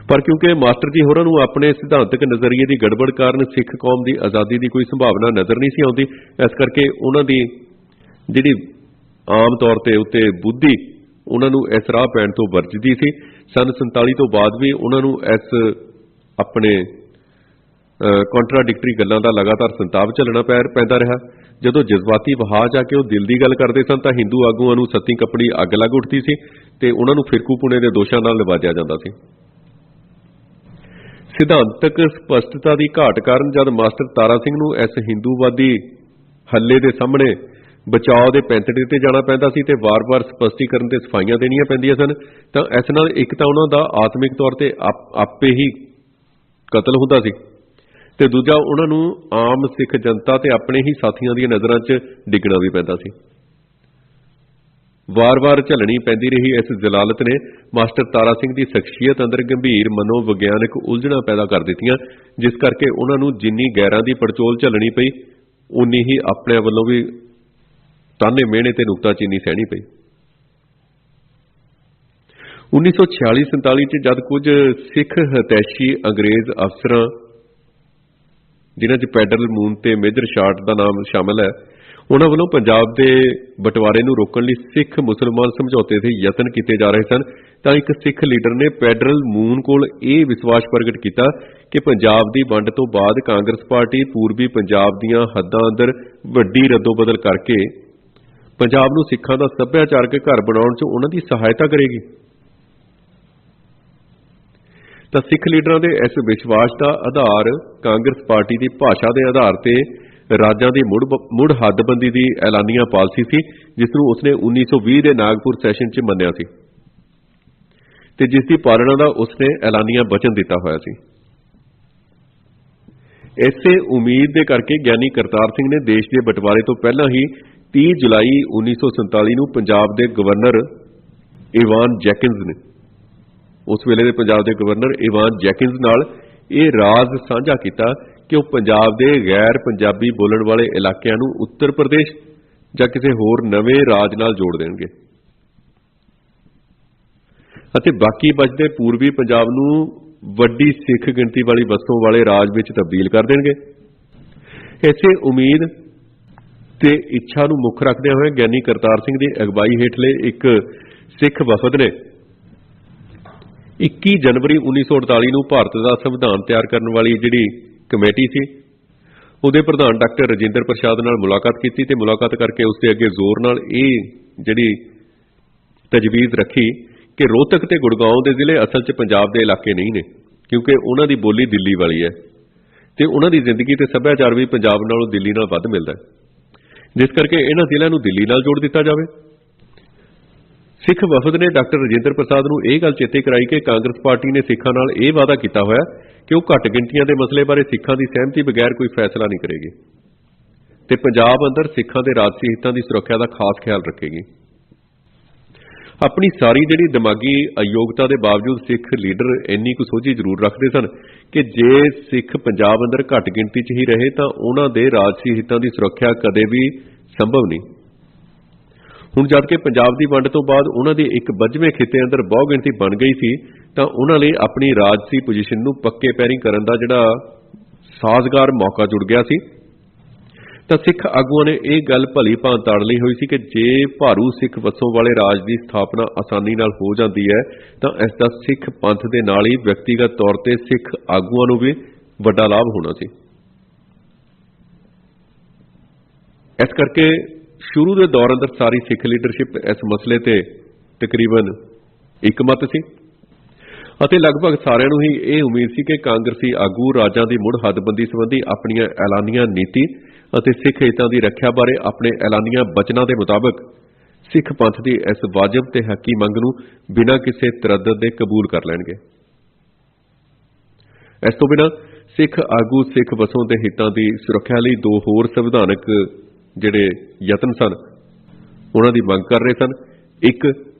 ਪਰ ਕਿਉਂਕਿ ਮਾਸਟਰ ਜੀ ਹੋਰਾਂ ਨੂੰ ਆਪਣੇ ਸਿਧਾਂਤਕ ਨਜ਼ਰੀਏ ਦੀ ਗੜਬੜ ਕਾਰਨ ਸਿੱਖ ਕੌਮ ਦੀ ਆਜ਼ਾਦੀ ਦੀ ਕੋਈ ਸੰਭਾਵਨਾ ਨਜ਼ਰ ਨਹੀਂ ਸੀ ਆਉਂਦੀ, ਇਸ ਕਰਕੇ ਉਹਨਾਂ ਦੀ ਜਿਹੜੀ ਆਮ ਤੌਰ ਤੇ ਉੱਤੇ ਬੁੱਧੀ ਉਹਨਾਂ ਨੂੰ ਇਸ ਰਾਹ ਪੈਣ ਤੋਂ ਵਰਜਦੀ ਸੀ। ਸੰਨ 47 ਤੋਂ ਬਾਅਦ ਵੀ ਉਹਨਾਂ ਨੂੰ ਇਸ ਆਪਣੇ ਕੰਟਰਾਡਿਕਟਰੀ ਗੱਲਾਂ ਦਾ ਲਗਾਤਾਰ ਸੰਤਾਪ ਝੱਲਣਾ ਪੈਂਦਾ ਰਿਹਾ। ਜਦੋਂ ਜਜ਼ਬਾਤੀ ਵਹਾਅ ਜਾ ਕੇ ਉਹ ਦਿਲ ਦੀ ਗੱਲ ਕਰਦੇ ਸਨ ਤਾਂ ਹਿੰਦੂ ਆਗੂਆਂ ਨੂੰ ਸੱਤੀ ਕੱਪੜੀ ਅੱਗ ਲੱਗ ਉੱਠਦੀ ਸੀ ਤੇ ਉਹਨਾਂ ਨੂੰ ਫਿਰਕੂਪੁਣੇ ਦੇ ਦੋਸ਼ਾਂ ਨਾਲ ਨਿਵਾਜਿਆ ਜਾਂਦਾ ਸੀ। ਸਿਧਾਂਤਕ ਸਪਸ਼ਟਤਾ ਦੀ ਘਾਟ ਕਾਰਨ ਜਦ ਮਾਸਟਰ ਤਾਰਾ ਸਿੰਘ ਨੂੰ ਇਸ ਹਿੰਦੂਵਾਦੀ ਹੱਲੇ ਦੇ ਸਾਹਮਣੇ ਬਚਾਅ ਦੇ ਪੈਂਤੜੇ ਤੇ ਜਾਣਾ ਪੈਂਦਾ ਸੀ ਤੇ ਵਾਰ-ਵਾਰ ਸਪਸ਼ਟੀਕਰਨ ਤੇ ਸਫਾਈਆਂ ਦੇਣੀਆਂ ਪੈਂਦੀਆਂ ਸਨ, ਤਾਂ ਇਸ ਨਾਲ ਇੱਕ ਤਾਂ ਉਹਨਾਂ ਦਾ ਆਤਮਿਕ ਤੌਰ ਤੇ ਆਪੇ ਹੀ ਕਤਲ ਹੁੰਦਾ ਸੀ ਤੇ ਦੂਜਾ ਉਹਨਾਂ ਨੂੰ ਆਮ ਸਿੱਖ ਜਨਤਾ ਤੇ ਆਪਣੇ ਹੀ ਸਾਥੀਆਂ ਦੀਆਂ ਨਜ਼ਰਾਂ 'ਚ ਡਿੱਗਣਾ ਵੀ ਪੈਂਦਾ ਸੀ। ਵਾਰ-ਵਾਰ ਝੱਲਣੀ ਪੈਂਦੀ ਰਹੀ ਇਸ ਜ਼ਲਾਲਤ ਨੇ ਮਾਸਟਰ ਤਾਰਾ ਸਿੰਘ ਦੀ ਸ਼ਖਸੀਅਤ ਅੰਦਰ ਗੰਭੀਰ ਮਨੋਵਿਗਿਆਨਕ ਉਲਝਣਾਂ ਪੈਦਾ ਕਰ ਦਿੱਤੀਆਂ, ਜਿਸ ਕਰਕੇ ਉਹਨਾਂ ਨੂੰ ਜਿੰਨੀ ਗੈਰਾਂ ਦੀ ਪੜਚੋਲ ਝੱਲਣੀ ਪਈ ਉਨੀ ਹੀ ਆਪਣੇ ਵੱਲੋਂ ਵੀ ਤਾਨੇ ਮਿਹਣੇ ਤੇ ਨੁਕਤਾਚੀਨੀ ਸਹਿਣੀ ਪਈ। 1946-47 'ਚ जद कुछ सिख हतैशी अंग्रेज अफसरां जिन्हां 'ਚ पैडल मून ते मेजर शार्ट का नाम शामिल है, उन्हां ਵੱਲੋਂ ਪੰਜਾਬ ਦੇ बंटवारे ਨੂੰ रोकण ਲਈ सिख मुसलमान समझौते ਦੇ ਯਤਨ ਕੀਤੇ ਜਾ ਰਹੇ ਸਨ ਤਾਂ ਇੱਕ ਸਿੱਖ ਲੀਡਰ ਨੇ ਪੈਡਲ ਮੂਨ ਕੋਲ ਇਹ ਵਿਸ਼ਵਾਸ ਪ੍ਰਗਟ ਕੀਤਾ ਕਿ ਪੰਜਾਬ ਦੀ ਵੰਡ ਤੋਂ ਬਾਅਦ ਕਾਂਗਰਸ ਪਾਰਟੀ ਪੂਰਬੀ ਪੰਜਾਬ ਦੀਆਂ ਹੱਦਾਂ ਅੰਦਰ ਵੱਡੀ ਰੱਦੋ-ਬਦਲ ਕਰਕੇ ਪੰਜਾਬ ਨੂੰ ਸਿੱਖਾਂ ਦਾ ਸੱਭਿਆਚਾਰਕ ਘਰ ਬਣਾਉਣ 'ਚ ਉਹਨਾਂ ਦੀ ਸਹਾਇਤਾ ਕਰੇਗੀ। ਤਾਂ ਸਿੱਖ ਲੀਡਰਾਂ ਦੇ ਇਸ ਵਿਸ਼ਵਾਸ ਦਾ ਆਧਾਰ ਕਾਂਗਰਸ ਪਾਰਟੀ ਦੀ ਭਾਸ਼ਾ ਦੇ ਆਧਾਰ ਤੇ ਰਾਜਾਂ ਦੀ ਮੁੜ ਹੱਦਬੰਦੀ ਦੀ ਐਲਾਨੀਆ ਪਾਲਿਸੀ ਸੀ, ਜਿਸ ਨੂੰ ਉਸਨੇ 1920 ਦੇ ਨਾਗਪੁਰ ਸੈਸ਼ਨ 'ਚ ਮੰਨਿਆ ਸੀ ਤੇ ਜਿਸ ਦੀ ਪਾਲਣਾ ਦਾ ਉਸਨੇ ਐਲਾਨੀਆ ਵਚਨ ਦਿੱਤਾ ਹੋਇਆ ਸੀ। ਇਸੇ ਉਮੀਦ ਦੇ ਕਰਕੇ ਗਿਆਨੀ ਕਰਤਾਰ ਸਿੰਘ ਨੇ ਦੇਸ਼ ਦੇ ਬਟਵਾਰੇ ਤੋਂ ਪਹਿਲਾਂ ਹੀ 30 ਜੁਲਾਈ 1947 ਨੂੰ ਪੰਜਾਬ ਦੇ ਗਵਰਨਰ ਇਵਾਨ ਜੈਕਿੰਸ ਨੇ ਉਸ ਵੇਲੇ ਦੇ ਪੰਜਾਬ ਦੇ ਗਵਰਨਰ ਇਵਾਨ ਜੈਕਿੰਸ ਨਾਲ ਇਹ ਰਾਜ਼ ਸਾਂਝਾ ਕੀਤਾ ਕਿ ਉਹ ਪੰਜਾਬ ਦੇ ਗੈਰ ਪੰਜਾਬੀ ਬੋਲਣ ਵਾਲੇ ਇਲਾਕਿਆਂ ਨੂੰ ਉੱਤਰ ਪ੍ਰਦੇਸ਼ ਜਾਂ ਕਿਸੇ ਹੋਰ ਨਵੇਂ ਰਾਜ ਨਾਲ ਜੋੜ ਦੇਣਗੇ ਅਤੇ ਬਾਕੀ ਬਚਦੇ ਪੂਰਬੀ ਪੰਜਾਬ ਨੂੰ ਵੱਡੀ ਸਿੱਖ ਗਿਣਤੀ ਵਾਲੀ ਵਸੋਂ ਵਾਲੇ ਰਾਜ ਵਿੱਚ ਤਬਦੀਲ ਕਰ ਦੇਣਗੇ। ਇਸੇ ਉਮੀਦ ਤੇ ਇੱਛਾ ਨੂੰ ਮੁੱਖ ਰੱਖਦਿਆਂ ਹੋਏ ਗਿਆਨੀ ਕਰਤਾਰ ਸਿੰਘ ਦੀ ਅਗਵਾਈ ਹੇਠਲੇ ਇੱਕ ਸਿੱਖ ਵਫਦ ਨੇ 21 ਜਨਵਰੀ 1948 ਨੂੰ ਭਾਰਤ ਦਾ ਸੰਵਿਧਾਨ ਤਿਆਰ ਕਰਨ ਵਾਲੀ ਜਿਹੜੀ ਕਮੇਟੀ ਸੀ ਉਹਦੇ ਪ੍ਰਧਾਨ ਡਾਕਟਰ ਰਜਿੰਦਰ ਪ੍ਰਸਾਦ ਨਾਲ ਮੁਲਾਕਾਤ ਕੀਤੀ ਤੇ ਮੁਲਾਕਾਤ ਕਰਕੇ ਉਸ ਦੇ ਅੱਗੇ ਜ਼ੋਰ ਨਾਲ ਇਹ ਜਿਹੜੀ ਤਜਵੀਜ਼ ਰੱਖੀ ਕਿ ਰੋਹਤਕ ਤੇ ਗੁੜਗਾਉਂ ਦੇ ਜ਼ਿਲ੍ਹੇ ਅਸਲ 'ਚ ਪੰਜਾਬ ਦੇ ਇਲਾਕੇ ਨਹੀਂ ਨੇ, ਕਿਉਂਕਿ ਉਹਨਾਂ ਦੀ ਬੋਲੀ ਦਿੱਲੀ ਵਾਲੀ ਹੈ ਤੇ ਉਹਨਾਂ ਦੀ ਜ਼ਿੰਦਗੀ ਤੇ ਸੱਭਿਆਚਾਰ ਵੀ ਪੰਜਾਬ ਨਾਲੋਂ ਦਿੱਲੀ ਨਾਲ ਵੱਧ ਮਿਲਦਾ ਹੈ, ਜਿਸ ਕਰਕੇ ਇਹਨਾਂ ਜ਼ਿਲ੍ਹਿਆਂ ਨੂੰ ਦਿੱਲੀ ਨਾਲ ਜੋੜ ਦਿੱਤਾ ਜਾਵੇ। ਸਿੱਖ ਵਫਦ ਨੇ ਡਾਕਟਰ ਰਜਿੰਦਰ ਪ੍ਰਸਾਦ ਨੂੰ ਇਹ ਗੱਲ ਚੇਤੇ ਕਰਾਈ ਕਿ ਕਾਂਗਰਸ ਪਾਰਟੀ ਨੇ ਸਿੱਖਾਂ ਨਾਲ ਇਹ ਵਾਅਦਾ ਕੀਤਾ ਹੋਇਆ ਕਿ ਉਹ ਘੱਟ ਗਿਣਤੀਆਂ ਦੇ ਮਸਲੇ ਬਾਰੇ ਸਿੱਖਾਂ ਦੀ ਸਹਿਮਤੀ ਬਗੈਰ ਕੋਈ ਫੈਸਲਾ ਨਹੀਂ ਕਰੇਗੀ ਤੇ ਪੰਜਾਬ ਅੰਦਰ ਸਿੱਖਾਂ ਦੇ ਰਾਜਸੀ ਹਿੱਤਾਂ ਦੀ ਸੁਰੱਖਿਆ ਦਾ ਖਾਸ ਖਿਆਲ ਰੱਖੇਗੀ। ਆਪਣੀ ਸਾਰੀ ਜਿਹੜੀ ਦਿਮਾਗੀ ਅਯੋਗਤਾ ਦੇ ਬਾਵਜੂਦ ਸਿੱਖ ਲੀਡਰ ਇੰਨੀ ਕੁ ਸੋਝੀ ਜ਼ਰੂਰ ਰੱਖਦੇ ਸਨ ਕਿ ਜੇ ਸਿੱਖ ਪੰਜਾਬ ਅੰਦਰ ਘੱਟ ਗਿਣਤੀ 'ਚ ਹੀ ਰਹੇ ਤਾਂ ਉਹਨਾਂ ਦੇ ਰਾਜਸੀ ਹਿੱਤਾਂ ਦੀ ਸੁਰੱਖਿਆ ਕਦੇ ਵੀ ਸੰਭਵ ਨਹੀਂ। ਹੁਣ ਜਦ ਕਿ ਪੰਜਾਬ ਦੀ ਵੰਡ ਤੋਂ ਬਾਅਦ ਉਹਨਾਂ ਦੇ ਇੱਕ 22ਵੇਂ ਖਿੱਤੇ ਅੰਦਰ ਬਹੁ ਗਿਣਤੀ ਬਣ ਗਈ ਸੀ ਤਾਂ ਉਹਨਾਂ ਲਈ ਆਪਣੀ ਰਾਜਸੀ ਪੋਜੀਸ਼ਨ ਨੂੰ ਪੱਕੇ ਪੈਰੀਂ ਕਰਨ ਦਾ ਜਿਹੜਾ ਸਾਜ਼ਗਾਰ ਮੌਕਾ ਜੁੜ ਗਿਆ ਸੀ। ਤਾਂ ਸਿੱਖ ਆਗੂਆਂ ਨੇ ਇਹ ਗੱਲ ਭਲੀ ਭਾਂਤ ਤਾੜ ਲਈ ਹੋਈ ਸੀ ਕਿ ਜੇ ਭਾਰੂ ਸਿੱਖ ਵਸੋਂ ਵਾਲੇ ਰਾਜ ਦੀ ਸਥਾਪਨਾ ਆਸਾਨੀ ਨਾਲ ਹੋ ਜਾਂਦੀ ਹੈ ਤਾਂ ਇਸ ਦਾ ਸਿੱਖ ਪੰਥ ਦੇ ਨਾਲ ਹੀ ਵਿਅਕਤੀਗਤ ਤੌਰ ਤੇ ਸਿੱਖ ਆਗੂਆਂ ਨੂੰ ਵੀ ਵੱਡਾ ਲਾਭ ਹੋਣਾ ਸੀ। ਇਸ ਕਰਕੇ ਸ਼ੁਰੂ ਦੇ ਦੌਰ ਅੰਦਰ ਸਾਰੀ ਸਿੱਖ ਲੀਡਰਸ਼ਿਪ ਇਸ ਮਸਲੇ ਤੇ ਤਕਰੀਬਨ ਇਕਮਤ ਸੀ ਅਤੇ ਲਗਭਗ ਸਾਰਿਆਂ ਨੂੰ ਹੀ ਇਹ ਉਮੀਦ ਸੀ ਕਿ ਕਾਂਗਰਸੀ ਆਗੂ ਰਾਜਾਂ ਦੀ ਮੁੜ ਹੱਦਬੰਦੀ ਸੰਬੰਧੀ ਆਪਣੀਆਂ ਐਲਾਨੀਆਂ ਨੀਤੀ ਅਤੇ ਸਿੱਖ ਹਿੱਤਾਂ ਦੀ ਰੱਖਿਆ ਬਾਰੇ ਆਪਣੇ ਐਲਾਨੀਆਂ ਬਚਨਾਂ ਦੇ ਮੁਤਾਬਕ ਸਿੱਖ ਪੰਥ ਦੀ ਇਸ ਵਾਜਬ ਤੇ ਹੱਕੀ ਮੰਗ ਨੂੰ ਬਿਨਾਂ ਕਿਸੇ ਤਰੱਦਦ ਦੇ ਕਬੂਲ ਕਰ ਲੈਣਗੇ। ਇਸ ਤੋਂ ਬਿਨਾਂ ਸਿੱਖ ਆਗੂ ਸਿੱਖ ਵਸੋਂ ਦੇ ਹਿੱਤਾਂ ਦੀ ਸੁਰੱਖਿਆ ਲਈ ਦੋ ਹੋਰ ਸੰਵਿਧਾਨਕ ਜਿਹੜੇ ਯਤਨ ਸਨ ਉਹਨਾਂ ਦੀ ਮੰਗ ਕਰ ਰਹੇ ਸਨ। ਇੱਕ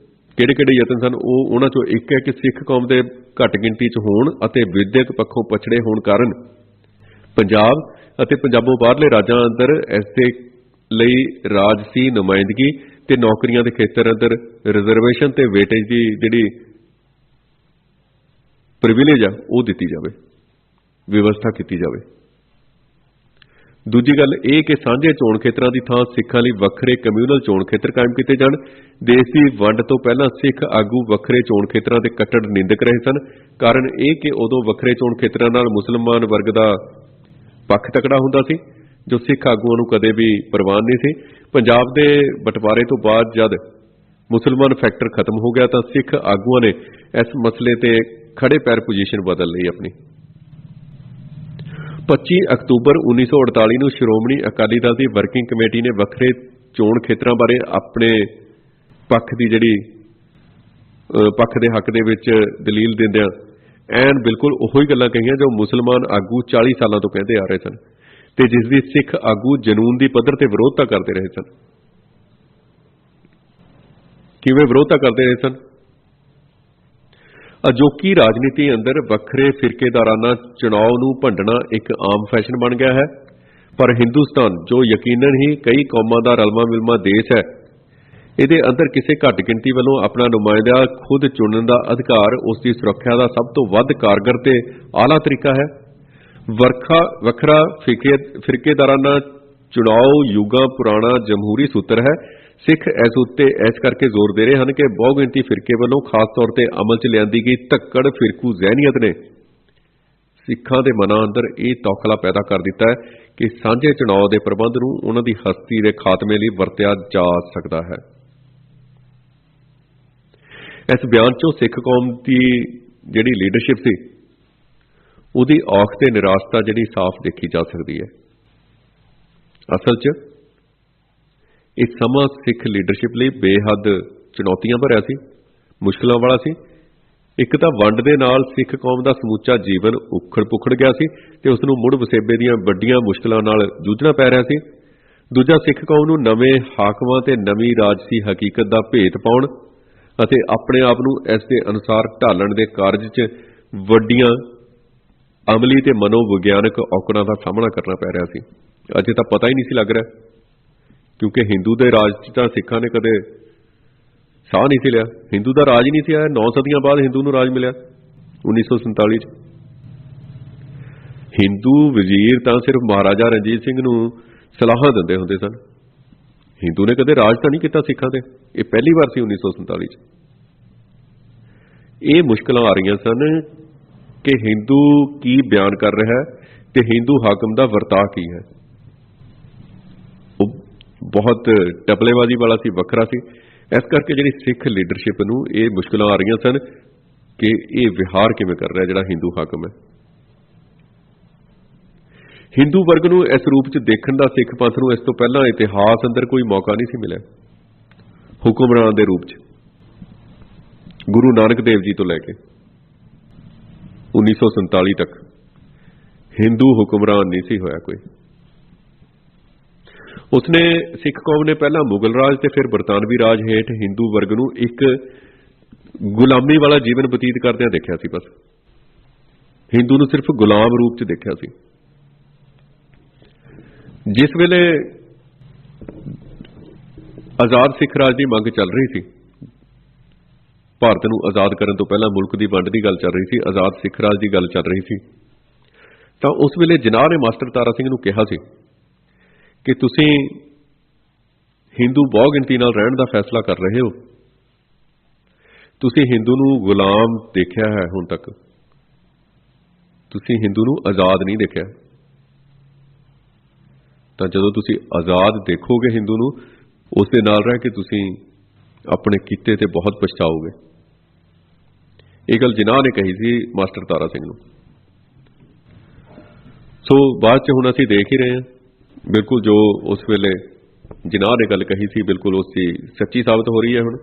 ਕਿਹੜੇ ਯਤਨ ਸਨ ਉਹ ਉਹਨਾਂ ਚੋਂ ਇੱਕ ਹੈ ਕਿ ਸਿੱਖ ਕੌਮ ਦੇ ਘੱਟ ਗਿਣਤੀ 'ਚ ਹੋਣ ਅਤੇ ਵਿਦਿਅਕ ਪੱਖੋਂ ਪਛੜੇ ਹੋਣ ਕਾਰਨ ਪੰਜਾਬ ਅਤੇ ਪੰਜਾਬੋਂ ਬਾਹਰਲੇ ਰਾਜਾਂ ਅੰਦਰ ਇਸ ਦੇ ਲਈ ਰਾਜਸੀ ਨੁਮਾਇੰਦਗੀ ਤੇ ਨੌਕਰੀਆਂ ਦੇ ਖੇਤਰ ਅੰਦਰ ਰਿਜ਼ਰਵੇਸ਼ਨ ਤੇ ਵੇਟੇਜ ਦੀ ਜਿਹੜੀ ਪ੍ਰਿਵਿਲੇਜ ਆ ਉਹ ਦਿੱਤੀ ਜਾਵੇ, ਵਿਵਸਥਾ ਕੀਤੀ ਜਾਵੇ। ਦੂਜੀ ਗੱਲ ਇਹ ਕਿ ਸਾਂਝੇ ਚੋਣ ਖੇਤਰਾਂ ਦੀ ਥਾਂ ਸਿੱਖਾਂ ਲਈ ਵੱਖਰੇ ਕਮਿਊਨਲ ਚੋਣ ਖੇਤਰ ਕਾਇਮ ਕੀਤੇ ਜਾਣ। ਦੇਸ਼ ਦੀ ਵੰਡ ਤੋਂ ਪਹਿਲਾਂ ਸਿੱਖ ਆਗੂ ਵੱਖਰੇ ਚੋਣ ਖੇਤਰਾਂ ਦੇ ਕੱਟੜ ਨਿੰਦਕ ਰਹੇ ਸਨ। ਕਾਰਨ ਇਹ ਕਿ ਉਦੋਂ ਵੱਖਰੇ ਚੋਣ ਖੇਤਰਾਂ ਨਾਲ ਮੁਸਲਮਾਨ ਵਰਗ ਦਾ ਪੱਖ ਤਕੜਾ ਹੁੰਦਾ ਸੀ ਜੋ ਸਿੱਖ ਆਗੂਆਂ ਨੂੰ ਕਦੇ ਵੀ ਪ੍ਰਵਾਨ ਨਹੀਂ ਸੀ। ਪੰਜਾਬ ਦੇ ਬਟਵਾਰੇ ਤੋਂ ਬਾਅਦ ਜਦ ਮੁਸਲਮਾਨ ਫੈਕਟਰ ਖਤਮ ਹੋ ਗਿਆ ਤਾਂ ਸਿੱਖ ਆਗੂਆਂ ਨੇ ਇਸ ਮਸਲੇ ਤੇ ਖੜੇ ਪੈਰ ਪੋਜੀਸ਼ਨ ਬਦਲ ਲਈ ਆਪਣੀ। 25 ਅਕਤੂਬਰ 1948 ਨੂੰ ਸ਼੍ਰੋਮਣੀ ਅਕਾਲੀ ਦਲ ਦੀ ਵਰਕਿੰਗ ਕਮੇਟੀ ਨੇ ਵੱਖਰੇ ਚੋਣ ਖੇਤਰਾਂ ਬਾਰੇ ਆਪਣੇ ਪੱਖ ਦੀ ਜਿਹੜੀ ਪੱਖ ਦੇ ਹੱਕ ਦੇ ਵਿੱਚ ਦਲੀਲ ਦਿੰਦਿਆਂ ਐਨ ਬਿਲਕੁਲ ਉਹੀ ਗੱਲਾਂ ਕਹੀਆਂ ਜੋ ਮੁਸਲਮਾਨ ਆਗੂ 40 ਸਾਲਾਂ ਤੋਂ ਕਹਿੰਦੇ ਆ ਰਹੇ ਸਨ ਤੇ ਜਿਸ ਦੀ ਸਿੱਖ ਆਗੂ ਜਨੂਨ ਦੀ ਪੱਧਰ ਤੇ ਵਿਰੋਧਤਾ ਕਰਦੇ ਰਹੇ ਸਨ। ਕਿਵੇਂ ਵਿਰੋਧਤਾ ਕਰਦੇ ਰਹੇ ਸਨ? ਅਜੋਕੀ ਰਾਜਨੀਤੀ ਅੰਦਰ ਵੱਖਰੇ ਫਿਰਕੇਦਾਰਾਨਾ ਚੁਣਾਵ ਨੂੰ ਭੰਡਣਾ ਇੱਕ ਆਮ ਫੈਸ਼ਨ ਬਣ ਗਿਆ ਹੈ, ਪਰ ਹਿੰਦੁਸਤਾਨ ਜੋ ਯਕੀਨਨ ਹੀ ਕਈ ਕੌਮਾਂ ਦਾ ਰਲਵਾਂ ਮਿਲਵਾਂ ਦੇਸ਼ ਹੈ, ਇਹਦੇ ਅੰਦਰ ਕਿਸੇ ਘੱਟ ਗਿਣਤੀ ਵੱਲੋਂ ਆਪਣਾ ਨੁਮਾਇੰਦਾ ਖੁਦ ਚੁਣਨ ਦਾ ਅਧਿਕਾਰ ਉਸ ਦੀ ਸੁਰੱਖਿਆ ਦਾ ਸਭ ਤੋਂ ਵੱਧ ਕਾਰਗਰ ਤੇ ਆਲਾ ਤਰੀਕਾ ਹੈ। ਵੱਖਰਾ ਫਿਰਕੇਦਾਰਾਨਾ ਚੁਣਾਵ ਯੁੱਗਾਂ ਪੁਰਾਣਾ ਜਮਹੂਰੀ ਸੂਤਰ ਹੈ। ਸਿੱਖ ਇਸ ਉੱਤੇ ਇਸ ਕਰਕੇ ਜ਼ੋਰ ਦੇ ਰਹੇ ਹਨ ਕਿ ਬਹੁਗਿਣਤੀ ਫਿਰਕੇ ਵੱਲੋਂ ਖਾਸ ਤੌਰ ਤੇ ਅਮਲ 'ਚ ਲਿਆਂਦੀ ਗਈ ਧੱਕੜ ਫਿਰਕੂ ਜ਼ਹਿਨੀਅਤ ਨੇ ਸਿੱਖਾਂ ਦੇ ਮਨਾਂ ਅੰਦਰ ਇਹ ਤੌਖਲਾ ਪੈਦਾ ਕਰ ਦਿੱਤਾ ਹੈ ਕਿ ਸਾਂਝੇ ਚੁਣਾਵ ਦੇ ਪ੍ਰਬੰਧ ਨੂੰ ਉਹਨਾਂ ਦੀ ਹਸਤੀ ਦੇ ਖਾਤਮੇ ਲਈ ਵਰਤਿਆ ਜਾ ਸਕਦਾ ਹੈ। ਇਸ ਬਿਆਨ 'ਚੋਂ ਸਿੱਖ ਕੌਮ ਦੀ ਜਿਹੜੀ ਲੀਡਰਸ਼ਿਪ ਸੀ ਉਹਦੀ ਔਖ ਤੇ ਨਿਰਾਸ਼ਤਾ ਜਿਹੜੀ ਸਾਫ਼ ਦੇਖੀ ਜਾ ਸਕਦੀ ਹੈ। ਅਸਲ 'ਚ ਇਹ ਸਮਾਂ ਸਿੱਖ ਲੀਡਰਸ਼ਿਪ ਲਈ ਬੇਹੱਦ ਚੁਣੌਤੀਆਂ ਭਰਿਆ ਸੀ, ਮੁਸ਼ਕਲਾਂ ਵਾਲਾ ਸੀ। ਇੱਕ ਤਾਂ ਵੰਡ ਦੇ ਨਾਲ ਸਿੱਖ ਕੌਮ ਦਾ ਸਮੁੱਚਾ ਜੀਵਨ ਉਖੜ ਪੁਖੜ ਗਿਆ ਸੀ ਤੇ ਉਸ ਨੂੰ ਮੁੜ ਵਸੇਬੇ ਦੀਆਂ ਵੱਡੀਆਂ ਮੁਸ਼ਕਲਾਂ ਨਾਲ ਜੂਝਣਾ ਪੈ ਰਿਹਾ ਸੀ। ਦੂਜਾ, ਸਿੱਖ ਕੌਮ ਨੂੰ ਨਵੇਂ ਹਾਕਮਾਂ ਤੇ ਨਵੀਂ ਰਾਜਸੀ ਹਕੀਕਤ ਦਾ ਭੇਤ ਪਾਉਣ ਅਤੇ ਆਪਣੇ ਆਪ ਨੂੰ ਇਸ ਦੇ ਅਨੁਸਾਰ ਢਾਲਣ ਦੇ ਕਾਰਜ 'ਚ ਵੱਡੀਆਂ ਅਮਲੀ ਤੇ ਮਨੋਵਿਗਿਆਨਕ ਔਕੜਾਂ ਦਾ ਸਾਹਮਣਾ ਕਰਨਾ ਪੈ ਰਿਹਾ ਸੀ। ਅਜੇ ਤਾਂ ਪਤਾ ਹੀ ਨਹੀਂ ਸੀ ਲੱਗ ਰਿਹਾ, ਕਿਉਂਕਿ ਹਿੰਦੂ ਦੇ ਰਾਜ 'ਚ ਤਾਂ ਸਿੱਖਾਂ ਨੇ ਕਦੇ ਸਾਹ ਨਹੀਂ ਸੀ ਲਿਆ। ਹਿੰਦੂ ਦਾ ਰਾਜ ਹੀ ਨਹੀਂ ਸੀ ਆਇਆ। 9 ਸਦੀਆਂ ਬਾਅਦ ਹਿੰਦੂ ਨੂੰ ਰਾਜ ਮਿਲਿਆ 1947 'ਚ। ਹਿੰਦੂ ਵਜ਼ੀਰ ਤਾਂ ਸਿਰਫ ਮਹਾਰਾਜਾ ਰਣਜੀਤ ਸਿੰਘ ਨੂੰ ਸਲਾਹਾਂ ਦਿੰਦੇ ਹੁੰਦੇ ਸਨ। ਹਿੰਦੂ ਨੇ ਕਦੇ ਰਾਜ ਤਾਂ ਨਹੀਂ ਕੀਤਾ ਸਿੱਖਾਂ ਤੇ। ਇਹ ਪਹਿਲੀ ਵਾਰ ਸੀ 1947 'ਚ। ਇਹ ਮੁਸ਼ਕਲਾਂ ਆ ਰਹੀਆਂ ਸਨ ਕਿ ਹਿੰਦੂ ਕੀ ਬਿਆਨ ਕਰ ਰਿਹਾ ਹੈ ਤੇ ਹਿੰਦੂ ਹਾਕਮ ਦਾ ਵਰਤਾਅ ਕੀ ਹੈ। ਉਹ ਬਹੁਤ ਟਪਲੇਬਾਜ਼ੀ ਵਾਲਾ ਸੀ, ਵੱਖਰਾ ਸੀ। ਇਸ ਕਰਕੇ ਜਿਹੜੀ ਸਿੱਖ ਲੀਡਰਸ਼ਿਪ ਨੂੰ ਇਹ ਮੁਸ਼ਕਲਾਂ ਆ ਰਹੀਆਂ ਸਨ ਕਿ ਇਹ ਵਿਹਾਰ ਕਿਵੇਂ ਕਰ ਰਿਹਾ ਜਿਹੜਾ ਹਿੰਦੂ ਹਾਕਮ ਹੈ। ਹਿੰਦੂ ਵਰਗ ਨੂੰ ਇਸ ਰੂਪ 'ਚ ਦੇਖਣ ਦਾ ਸਿੱਖ ਪੰਥ ਨੂੰ ਇਸ ਤੋਂ ਪਹਿਲਾਂ ਇਤਿਹਾਸ ਅੰਦਰ ਕੋਈ ਮੌਕਾ ਨਹੀਂ ਸੀ ਮਿਲਿਆ। ਹੁਕਮਰਾਨ ਦੇ ਰੂਪ 'ਚ ਗੁਰੂ ਨਾਨਕ ਦੇਵ ਜੀ ਤੋਂ ਲੈ ਕੇ 1947 ਤੱਕ ਹਿੰਦੂ ਹੁਕਮਰਾਨ ਨਹੀਂ ਸੀ ਹੋਇਆ ਕੋਈ। ਉਸਨੇ ਸਿੱਖ ਕੌਮ ਨੇ ਪਹਿਲਾਂ ਮੁਗਲ ਰਾਜ ਤੇ ਫਿਰ ਬਰਤਾਨਵੀ ਰਾਜ ਹੇਠ ਹਿੰਦੂ ਵਰਗ ਨੂੰ ਇੱਕ ਗੁਲਾਮੀ ਵਾਲਾ ਜੀਵਨ ਬਤੀਤ ਕਰਦਿਆਂ ਦੇਖਿਆ ਸੀ। ਬਸ ਹਿੰਦੂ ਨੂੰ ਸਿਰਫ ਗੁਲਾਮ ਰੂਪ 'ਚ ਦੇਖਿਆ ਸੀ। ਜਿਸ ਵੇਲੇ ਆਜ਼ਾਦ ਸਿੱਖ ਰਾਜ ਦੀ ਮੰਗ ਚੱਲ ਰਹੀ ਸੀ, ਭਾਰਤ ਨੂੰ ਆਜ਼ਾਦ ਕਰਨ ਤੋਂ ਪਹਿਲਾਂ ਮੁਲਕ ਦੀ ਵੰਡ ਦੀ ਗੱਲ ਚੱਲ ਰਹੀ ਸੀ, ਆਜ਼ਾਦ ਸਿੱਖ ਰਾਜ ਦੀ ਗੱਲ ਚੱਲ ਰਹੀ ਸੀ, ਤਾਂ ਉਸ ਵੇਲੇ ਜਿਨਾਹ ਨੇ ਮਾਸਟਰ ਤਾਰਾ ਸਿੰਘ ਨੂੰ ਕਿਹਾ ਸੀ ਕਿ ਤੁਸੀਂ ਹਿੰਦੂ ਬਹੁਗਿਣਤੀ ਨਾਲ ਰਹਿਣ ਦਾ ਫੈਸਲਾ ਕਰ ਰਹੇ ਹੋ, ਤੁਸੀਂ ਹਿੰਦੂ ਨੂੰ ਗੁਲਾਮ ਦੇਖਿਆ ਹੈ ਹੁਣ ਤੱਕ, ਤੁਸੀਂ ਹਿੰਦੂ ਨੂੰ ਆਜ਼ਾਦ ਨਹੀਂ ਦੇਖਿਆ। ਤਾਂ ਜਦੋਂ ਤੁਸੀਂ ਆਜ਼ਾਦ ਦੇਖੋਗੇ ਹਿੰਦੂ ਨੂੰ, ਉਸ ਦੇ ਨਾਲ ਰਹਿ ਕੇ ਤੁਸੀਂ ਆਪਣੇ ਕੀਤੇ ਤੇ ਬਹੁਤ ਪਛਤਾਓਗੇ। ਇਹ ਗੱਲ ਜਿਨਾਹ ਨੇ ਕਹੀ ਸੀ ਮਾਸਟਰ ਤਾਰਾ ਸਿੰਘ ਨੂੰ। ਸੋ ਬਾਅਦ 'ਚ ਹੁਣ ਅਸੀਂ ਦੇਖ ਹੀ ਰਹੇ ਹਾਂ, ਬਿਲਕੁਲ ਜੋ ਉਸ ਵੇਲੇ ਜਿਨਾਹ ਨੇ ਗੱਲ ਕਹੀ ਸੀ ਬਿਲਕੁਲ ਉਸ ਦੀ ਸੱਚੀ ਸਾਬਤ ਹੋ ਰਹੀ ਹੈ। ਹੁਣ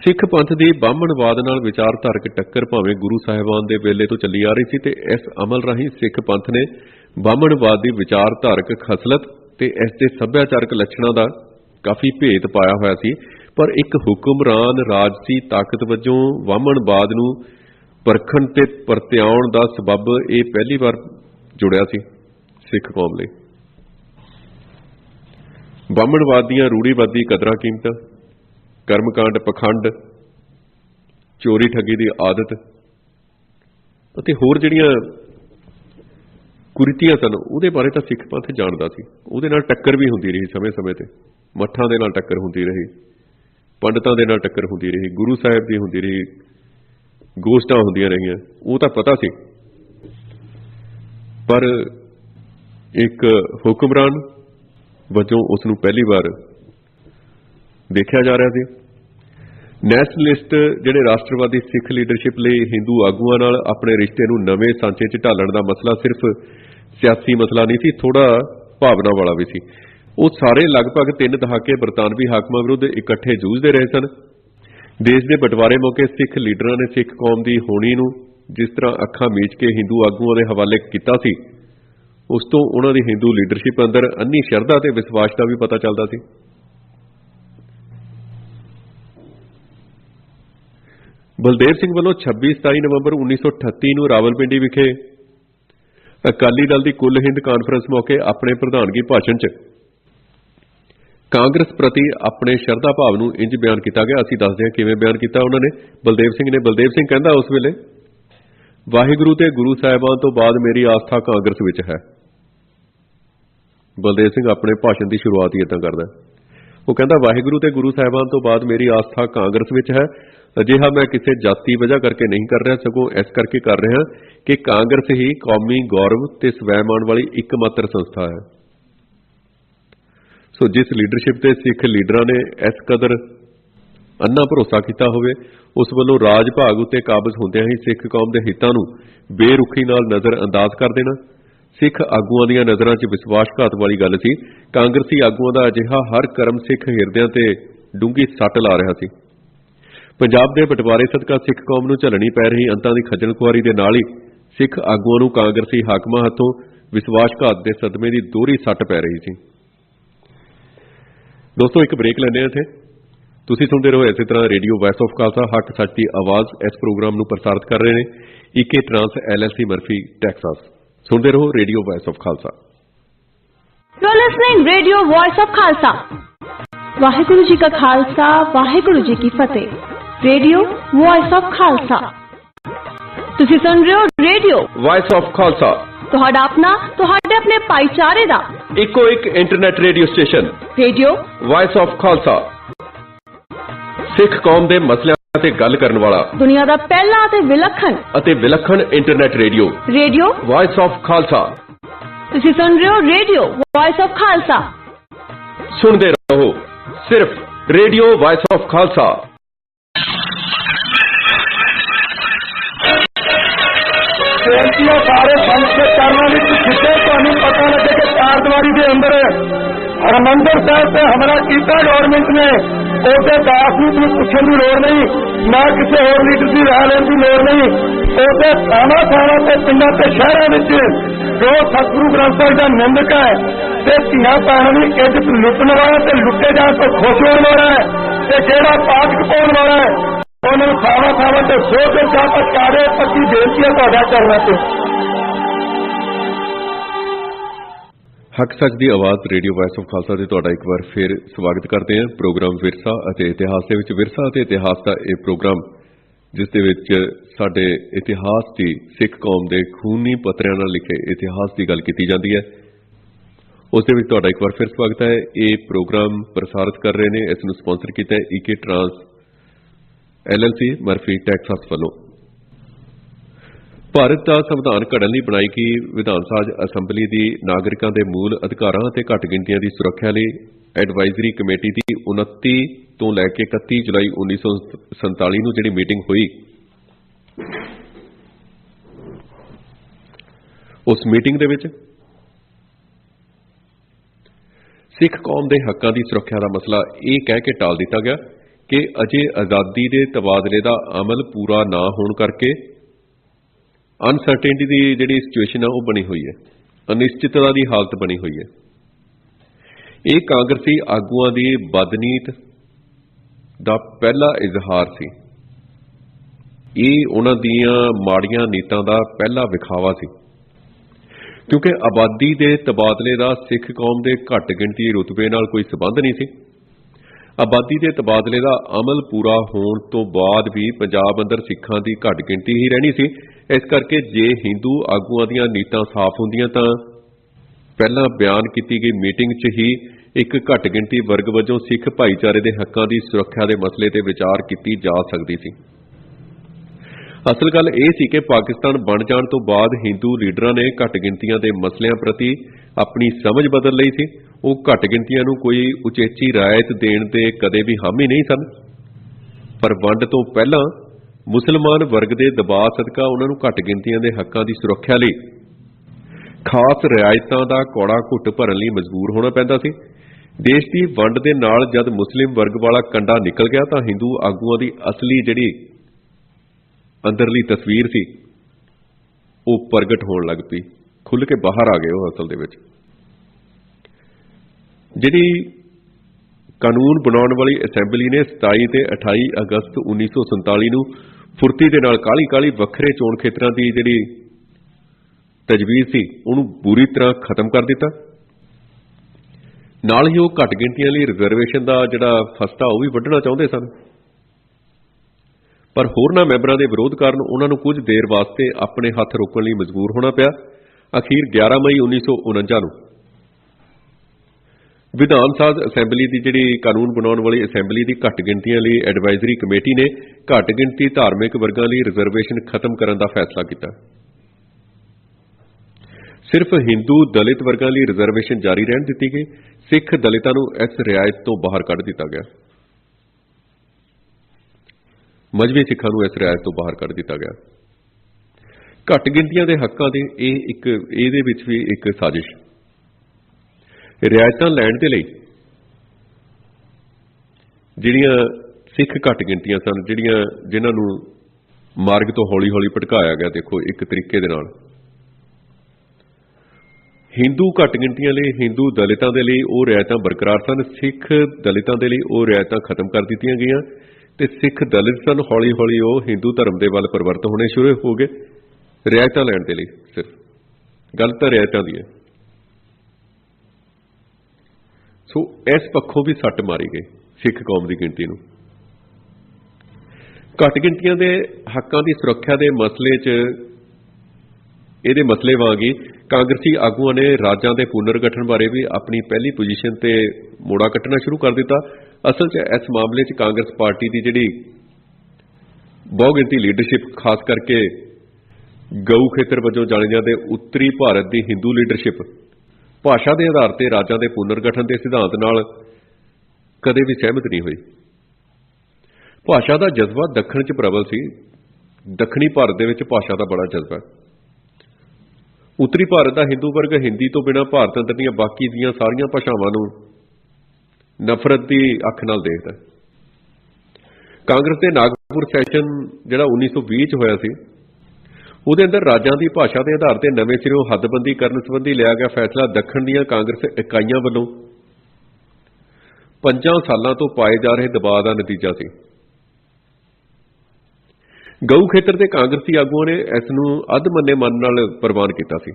ਸਿੱਖ ਪੰਥ ਦੀ ਬਾਹਮਣਵਾਦ ਨਾਲ ਵਿਚਾਰਧਾਰਕ ਟੱਕਰ ਭਾਵੇਂ ਗੁਰੂ ਸਾਹਿਬਾਨ ਦੇ ਵੇਲੇ ਤੋਂ ਚੱਲੀ ਆ ਰਹੀ ਸੀ ਤੇ ਇਸ ਅਮਲ ਰਾਹੀਂ ਸਿੱਖ ਪੰਥ ਨੇ ਬਾਹਮਣਵਾਦ ਦੀ ਵਿਚਾਰਧਾਰਕ ਖਸਲਤ ਤੇ ਇਸ ਦੇ ਸੱਭਿਆਚਾਰਕ ਲੱਛਣਾਂ ਦਾ ਕਾਫੀ ਭੇਤ ਪਾਇਆ ਹੋਇਆ ਸੀ। ਪਰ ਇੱਕ ਹੁਕਮਰਾਨ ਰਾਜਸੀ ਤਾਕਤ ਵਜੋਂ ਬਾਹਮਣਵਾਦ ਨੂੰ ਪਰਖਣ ਤੇ ਪਰਤਿਆਉਣ ਦਾ ਸਬੱਬ ਇਹ ਪਹਿਲੀ ਵਾਰ ਜੁੜਿਆ ਸੀ ਸਿੱਖ ਕੌਮ ਲਈ। ਬਾਹਮਣਵਾਦ ਦੀਆਂ ਰੂੜੀਵਾਦੀ ਕਦਰਾਂ ਕੀਮਤਾਂ, ਕਰਮਕਾਂਡ, ਪਖੰਡ, ਚੋਰੀ ਠੱਗੀ ਦੀ ਆਦਤ ਅਤੇ ਹੋਰ ਜਿਹੜੀਆਂ ਕੁਰੀਤੀਆਂ ਸਨ ਉਹਦੇ ਬਾਰੇ ਤਾਂ ਸਿੱਖ ਪੰਥ ਜਾਣਦਾ ਸੀ। ਉਹਦੇ ਨਾਲ ਟੱਕਰ ਵੀ ਹੁੰਦੀ ਰਹੀ ਸਮੇਂ-ਸਮੇਂ ਤੇ। ਮੱਠਾਂ ਦੇ ਨਾਲ ਟੱਕਰ ਹੁੰਦੀ ਰਹੀ, ਪੰਡਤਾਂ ਦੇ ਨਾਲ ਟੱਕਰ ਹੁੰਦੀ ਰਹੀ, ਗੁਰੂ ਸਾਹਿਬ ਦੀ ਹੁੰਦੀ ਰਹੀ, ਗੋਸ਼ਟਾਂ ਹੁੰਦੀਆਂ ਰਹੀਆਂ, ਉਹ ਤਾਂ ਪਤਾ ਸੀ। ਪਰ ਇੱਕ ਹੁਕਮਰਾਨ ਵਜੋਂ ਉਸ ਨੂੰ ਪਹਿਲੀ ਵਾਰ ਦੇਖਿਆ ਜਾ ਰਿਹਾ ਸੀ। ਨੈਸ਼ਨਲਿਸਟ ਜਿਹੜੇ ਰਾਸ਼ਟਰਵਾਦੀ ਸਿੱਖ ਲੀਡਰਸ਼ਿਪ ਲਈ ਹਿੰਦੂ ਆਗੂਆਂ ਨਾਲ ਆਪਣੇ ਰਿਸ਼ਤੇ ਨੂੰ ਨਵੇਂ ਸਾਂਚੇ 'ਚ ਢਾਲਣ ਦਾ ਮਸਲਾ ਸਿਰਫ ਸਿਆਸੀ ਮਸਲਾ ਨਹੀਂ ਸੀ, ਥੋੜਾ ਭਾਵਨਾ ਵਾਲਾ ਵੀ ਸੀ। ਉਹ ਸਾਰੇ ਲਗਭਗ 3 ਦਹਾਕੇ ਬਰਤਾਨਵੀ ਹਾਕਮਾਂ ਵਿਰੁੱਧ ਇਕੱਠੇ ਜੂਝਦੇ ਰਹੇ ਸਨ। ਦੇਸ਼ ਦੇ ਬਟਵਾਰੇ ਮੌਕੇ ਸਿੱਖ ਲੀਡਰਾਂ ਨੇ ਸਿੱਖ ਕੌਮ ਦੀ ਹੋਣੀ ਨੂੰ ਜਿਸ ਤਰ੍ਹਾਂ ਅੱਖਾਂ ਮੀਚ ਕੇ ਹਿੰਦੂ ਆਗੂਆਂ ਦੇ ਹਵਾਲੇ ਕੀਤਾ ਸੀ, ਉਸ ਤੋਂ ਉਹਨਾਂ ਦੀ ਹਿੰਦੂ ਲੀਡਰਸ਼ਿਪ ਅੰਦਰ ਅੰਨੀ ਸ਼ਰਧਾ ਤੇ ਵਿਸ਼ਵਾਸ ਦਾ ਵੀ ਪਤਾ ਚੱਲਦਾ ਸੀ। ਬਲਦੇਵ ਸਿੰਘ ਵੱਲੋਂ 26-27 ਨਵੰਬਰ 1938 ਨੂੰ ਰਾਵਲਪਿੰਡੀ ਵਿਖੇ ਅਕਾਲੀ ਦਲ ਦੀ ਕੁੱਲ ਹਿੰਦ ਕਾਨਫਰੰਸ ਮੌਕੇ ਆਪਣੇ ਪ੍ਰਧਾਨਗੀ ਭਾਸ਼ਣ 'ਚ कांग्रेस प्रति अपने शरधा भाव नूं इंज बयान किया गया। असीं दसदे हां किवें बयान किया उन्होंने। बलदेव सिंह ने, बलदेव सिंह कहंदा उस वेले, वाहिगुरू ते गुरु साहिबान तो बाद मेरी आस्था कांग्रेस विच है। बलदेव सिंह अपने भाषण की शुरुआत ही इदां करदा। वो कहंदा वाहिगुरू ते गुरु साहिबान तो बाद मेरी आस्था कांग्रेस विच है। अजिहा मैं किसी जाति वजह करके नहीं कर रहा, सगों इस करके कर रहा कि कांग्रेस ही कौमी गौरव ते स्वैमान वाली एकमात्र संस्था है। सो जिस लीडरशिप ते सिख लीडरां ने इस कदर अन्ना भरोसा किया होवे, उस वालों राज भाग उत्ते काबज होंदियां ही सिख कौम के हितां नूं बेरुखी नाल नज़र अंदाज कर देना सिख आगुआं दीयां नज़रां 'च विश्वासघात वाली गल सी। कांग्रेसी आगुआं दा अजिहा हर कर्म सिख हिरदियां ते डूंगी सੱਟ ला रहा सी। पंजाब दे बंटवारे सदका सिख कौम नूं झलनी पै रही अंतां दी खज्जल खुआरी दे नाल ही सिख आगुआं नूं कांग्रेसी हाकमां हत्थों विश्वासघात दे सदमे दी दोहरी सੱਟ पै रही सी। दोस्तों एक ब्रेक लेने इत्थे। तुसीं सुणदे रहो इसी तरह रेडियो वॉइस ऑफ खालसा, हक सच की आवाज़। इस प्रोग्राम नूं प्रसारित कर रहे हैं ईके ट्रांस LLC मर्फी टैक्सास। सुणदे रहो radio voice of Khalsa. You are listening Radio Voice of Khalsa. Waheguru ji का खालसा, वाहिगुरु जी की फतेह। रेडियो वॉइस ऑफ खालसा तुसीं सुन रहे हो रेडियो वॉइस ऑफ खालसा, तुहाडा अपना, तुहाडे अपने भाईचारे दा इको एक internet radio station radio voice of Khalsa. Sikh कौम दे मसलिਆਂ ते गल करन वाला दुनिया दा पहला ते विलखण internet radio radio voice of Khalsa. तुसीं सुन रहे हो रेडियो वॉइस ऑफ खालसा। सुनते रहो सिर्फ रेडियो वॉइस ऑफ खालसा। सारे पंच के चरणों में जिसे तुहानू पता लगे कि चार दीवारी के अंदर हरमंदिर साहब से हमला किया गवर्नमेंट ने, उसके दास नूं पूछने की लोड़ नहीं, ना किसी होर लीडर की राह लेने की लोड़ नहीं। उसके थाना थाना से पिंडों से शहरों में जो सतगुरु ग्रंथ साहिब का निंदक है ते धियां भैणां दी इज्जत लुटण वाला ते लुटे जाण तो खुश होने वाला है ते जिहड़ा पाठ कपाउण वाला है उन्होंने थाना थाना से सो के चाह पहुंचा दे। पक्की बेनती है तुहाडा करना ते हक सच की आवाज़ रेडियो वॉइस ऑफ खालसा से तुहाडा एक बार फिर स्वागत करते हैं। प्रोग्राम विरसा अते इतिहास के विच विरसा अते इतिहास का यह प्रोग्राम जिस दे विच साडे इतिहास की सिख कौम के खूनी पत्रियां नाल लिखे इतिहास की गल की जाती है, उस दे विच तुहाडा एक बार फिर स्वागत है। ये प्रोग्राम प्रसारित कर रहे हैं, इसनूं स्पॉन्सर किया है ईके ट्रांस LLC मर्फी टैक्सास वालों। भारत का संविधान घड़न लई बनाई गई विधान साज असैंबली की नागरिकों के मूल अधिकारां ते घट गिणतियां की सुरक्षा लई एडवाइजरी कमेटी की 29 तो लैके 31 जुलाई 1947 नूं जिहड़ी मीटिंग हुई, उस मीटिंग दे विच सिख कौम के हकों की सुरक्षा का मसला यह कह के टाल दिता गया कि अजे आज़ादी के तबादले का अमल पूरा ना होने करके अनसर्टेनिटी की जिहड़ी सिचुएशन है वह बनी हुई है, अनिश्चितता की हालत बनी हुई है। ये कांग्रेसी आगुआं की बदनीत का पहला इजहार सी, ये उन्हां दीयां माड़ियां नीतां का पहला विखावा सी, क्योंकि आबादी के तबादले का सिख कौम के घट गिणती रुतबे नाल कोई संबंध नहीं सी। आबादी के तबादले का अमल पूरा होने तो बाद भी पंजाब अंदर सिखां की घट गिणती ही रहनी सी। इस करके जे हिंदू आगुआं दीयां नीतां साफ होंदियां तां पहला बयान की गई मीटिंग च ही एक घट गिणती वर्ग वजों सिख भाईचारे के हकों की सुरक्षा के मसले ते विचार की जा सकती सी। असल गल यह सी कि पाकिस्तान बन जाण तो बाद हिंदू लीडरां ने घट गिणतियां के मसलियां प्रति अपनी समझ बदल लई सी। वो घट गिणतियां नूं कोई उचेची रायत देण ते कदे भी हामी नहीं सन, पर वंड तो पहला मुसलमान वर्ग के दबाव सदका उन्होंने घट गिणतियां के हकों की सुरक्षा लई खास रियायतां का कौड़ा घुट भरन लई मजबूर होना पैंदा सी। देश की वंड दे नाल जद मुस्लिम वर्ग वाला कंडा निकल गया तो हिंदू आगुआं की असली जिहड़ी अंदरली तस्वीर सी वो प्रगट होण लग पई, खुल के बाहर आ गए। वो असल दे विच जिहड़ी कानून बनाउण वाली असैंबली ने 27 ते 28 अगस्त 1947 नूं फुर्ती दे नाल काली काली वखरे चोण खेतरां की जिहड़ी तजवीज़ सी उहनूं बुरी तरह खत्म कर दिता। नाल ही वो घट गिणतियां लई रिजर्वेशन का जिहड़ा फस्टा वो भी वड्ढना चाहुंदे सन, पर होरनां मैंबरां दे विरोध कारण उन्हां नूं कुछ देर वास्ते अपने हत्थ रोकण लई मजबूर होना पिया। अखीर 11 मई 1949 नूं विधान साध असैंबली की जिहड़ी कानून बनाउण वाली असैंबली की घट गिणतियां लई एडवाइजरी कमेटी ने घट गिणती धार्मिक वर्गां लई रिजर्वेशन खत्म करने का फैसला किया। सिर्फ हिंदू दलित वर्गां लई रिजर्वेशन जारी रहन दित्ती गई। सिख दलितां नूं इस रियायत तो बाहर कढ दिता गया। मजहबी सिखां नूं इस रियायत तो बाहर कढ दिता गया। घट गिणतियां दे हक्कां दे इहदे विच भी एक साजिश, रियायतां लैण दे लई जिहड़ियां सिख घट गिणतियां सन, जिन्हां नूं मार्ग तो हौली हौली भटकाया गया। देखो एक तरीके दे नाल हिंदू घट गिणतियां लई हिंदू दलितां दे लई वो रियायतां बरकरार सन, सिख दलितां दे लई वो रियायतां खत्म कर दित्तियां गईयां ते सिख दलित सन हौली हौली वो हिंदू धर्म दे वल परिवर्त होने शुरू हो गए रियायतां लैण दे लई। सिर्फ गल तां रियायतां दी है। सो इस पक्षों भी सट मारी गई सिख कौम की गिणती नूं। घट गिणतियां दे हक्कां दी सुरक्षा दे मसले च इहदे मसले वांग ही कांग्रेसी आगूआं ने राज्यां दे पुनर्गठन बारे भी अपनी पहली पोजीशन ते मोड़ा कट्टना शुरू कर दिता। असल च इस मामले च कांग्रेस पार्टी की जिहड़ी बहुगिणती लीडरशिप, खास करके गऊ खेतर वजों जाने जांदे उत्तरी भारत की हिंदू लीडरशिप भाषा के आधार पर राज्यां के पुनर्गठन के सिद्धांत नाल कदे भी सहमत नहीं हुई। भाषा का जज्बा दक्षिण च प्रबल सी। दक्षिणी भारत दे विच भाषा का बड़ा जज्बा है। उत्तरी भारत का हिंदू वर्ग हिंदी तो बिना भारत अंदर दीआं बाकी दीआं सारियां भाषावां नूं नफरत की अख नाल देखदा है। कांग्रेस के नागपुर सैशन जिहड़ा 1920 च होया सी, ਉਹਦੇ अंदर राज्यों की भाषा के आधार पर नवें सिरों हदबंदी करने संबंधी लिया गया फैसला दक्षिण दीआं कांग्रेस इकाइयां वल्लों 5 सालों तो पाए जा रहे दबाव का नतीजा सी। गऊ खेतर के कांग्रेसी आगुआं ने इस नूं अध मन्ने मन नाल प्रवान किया सी।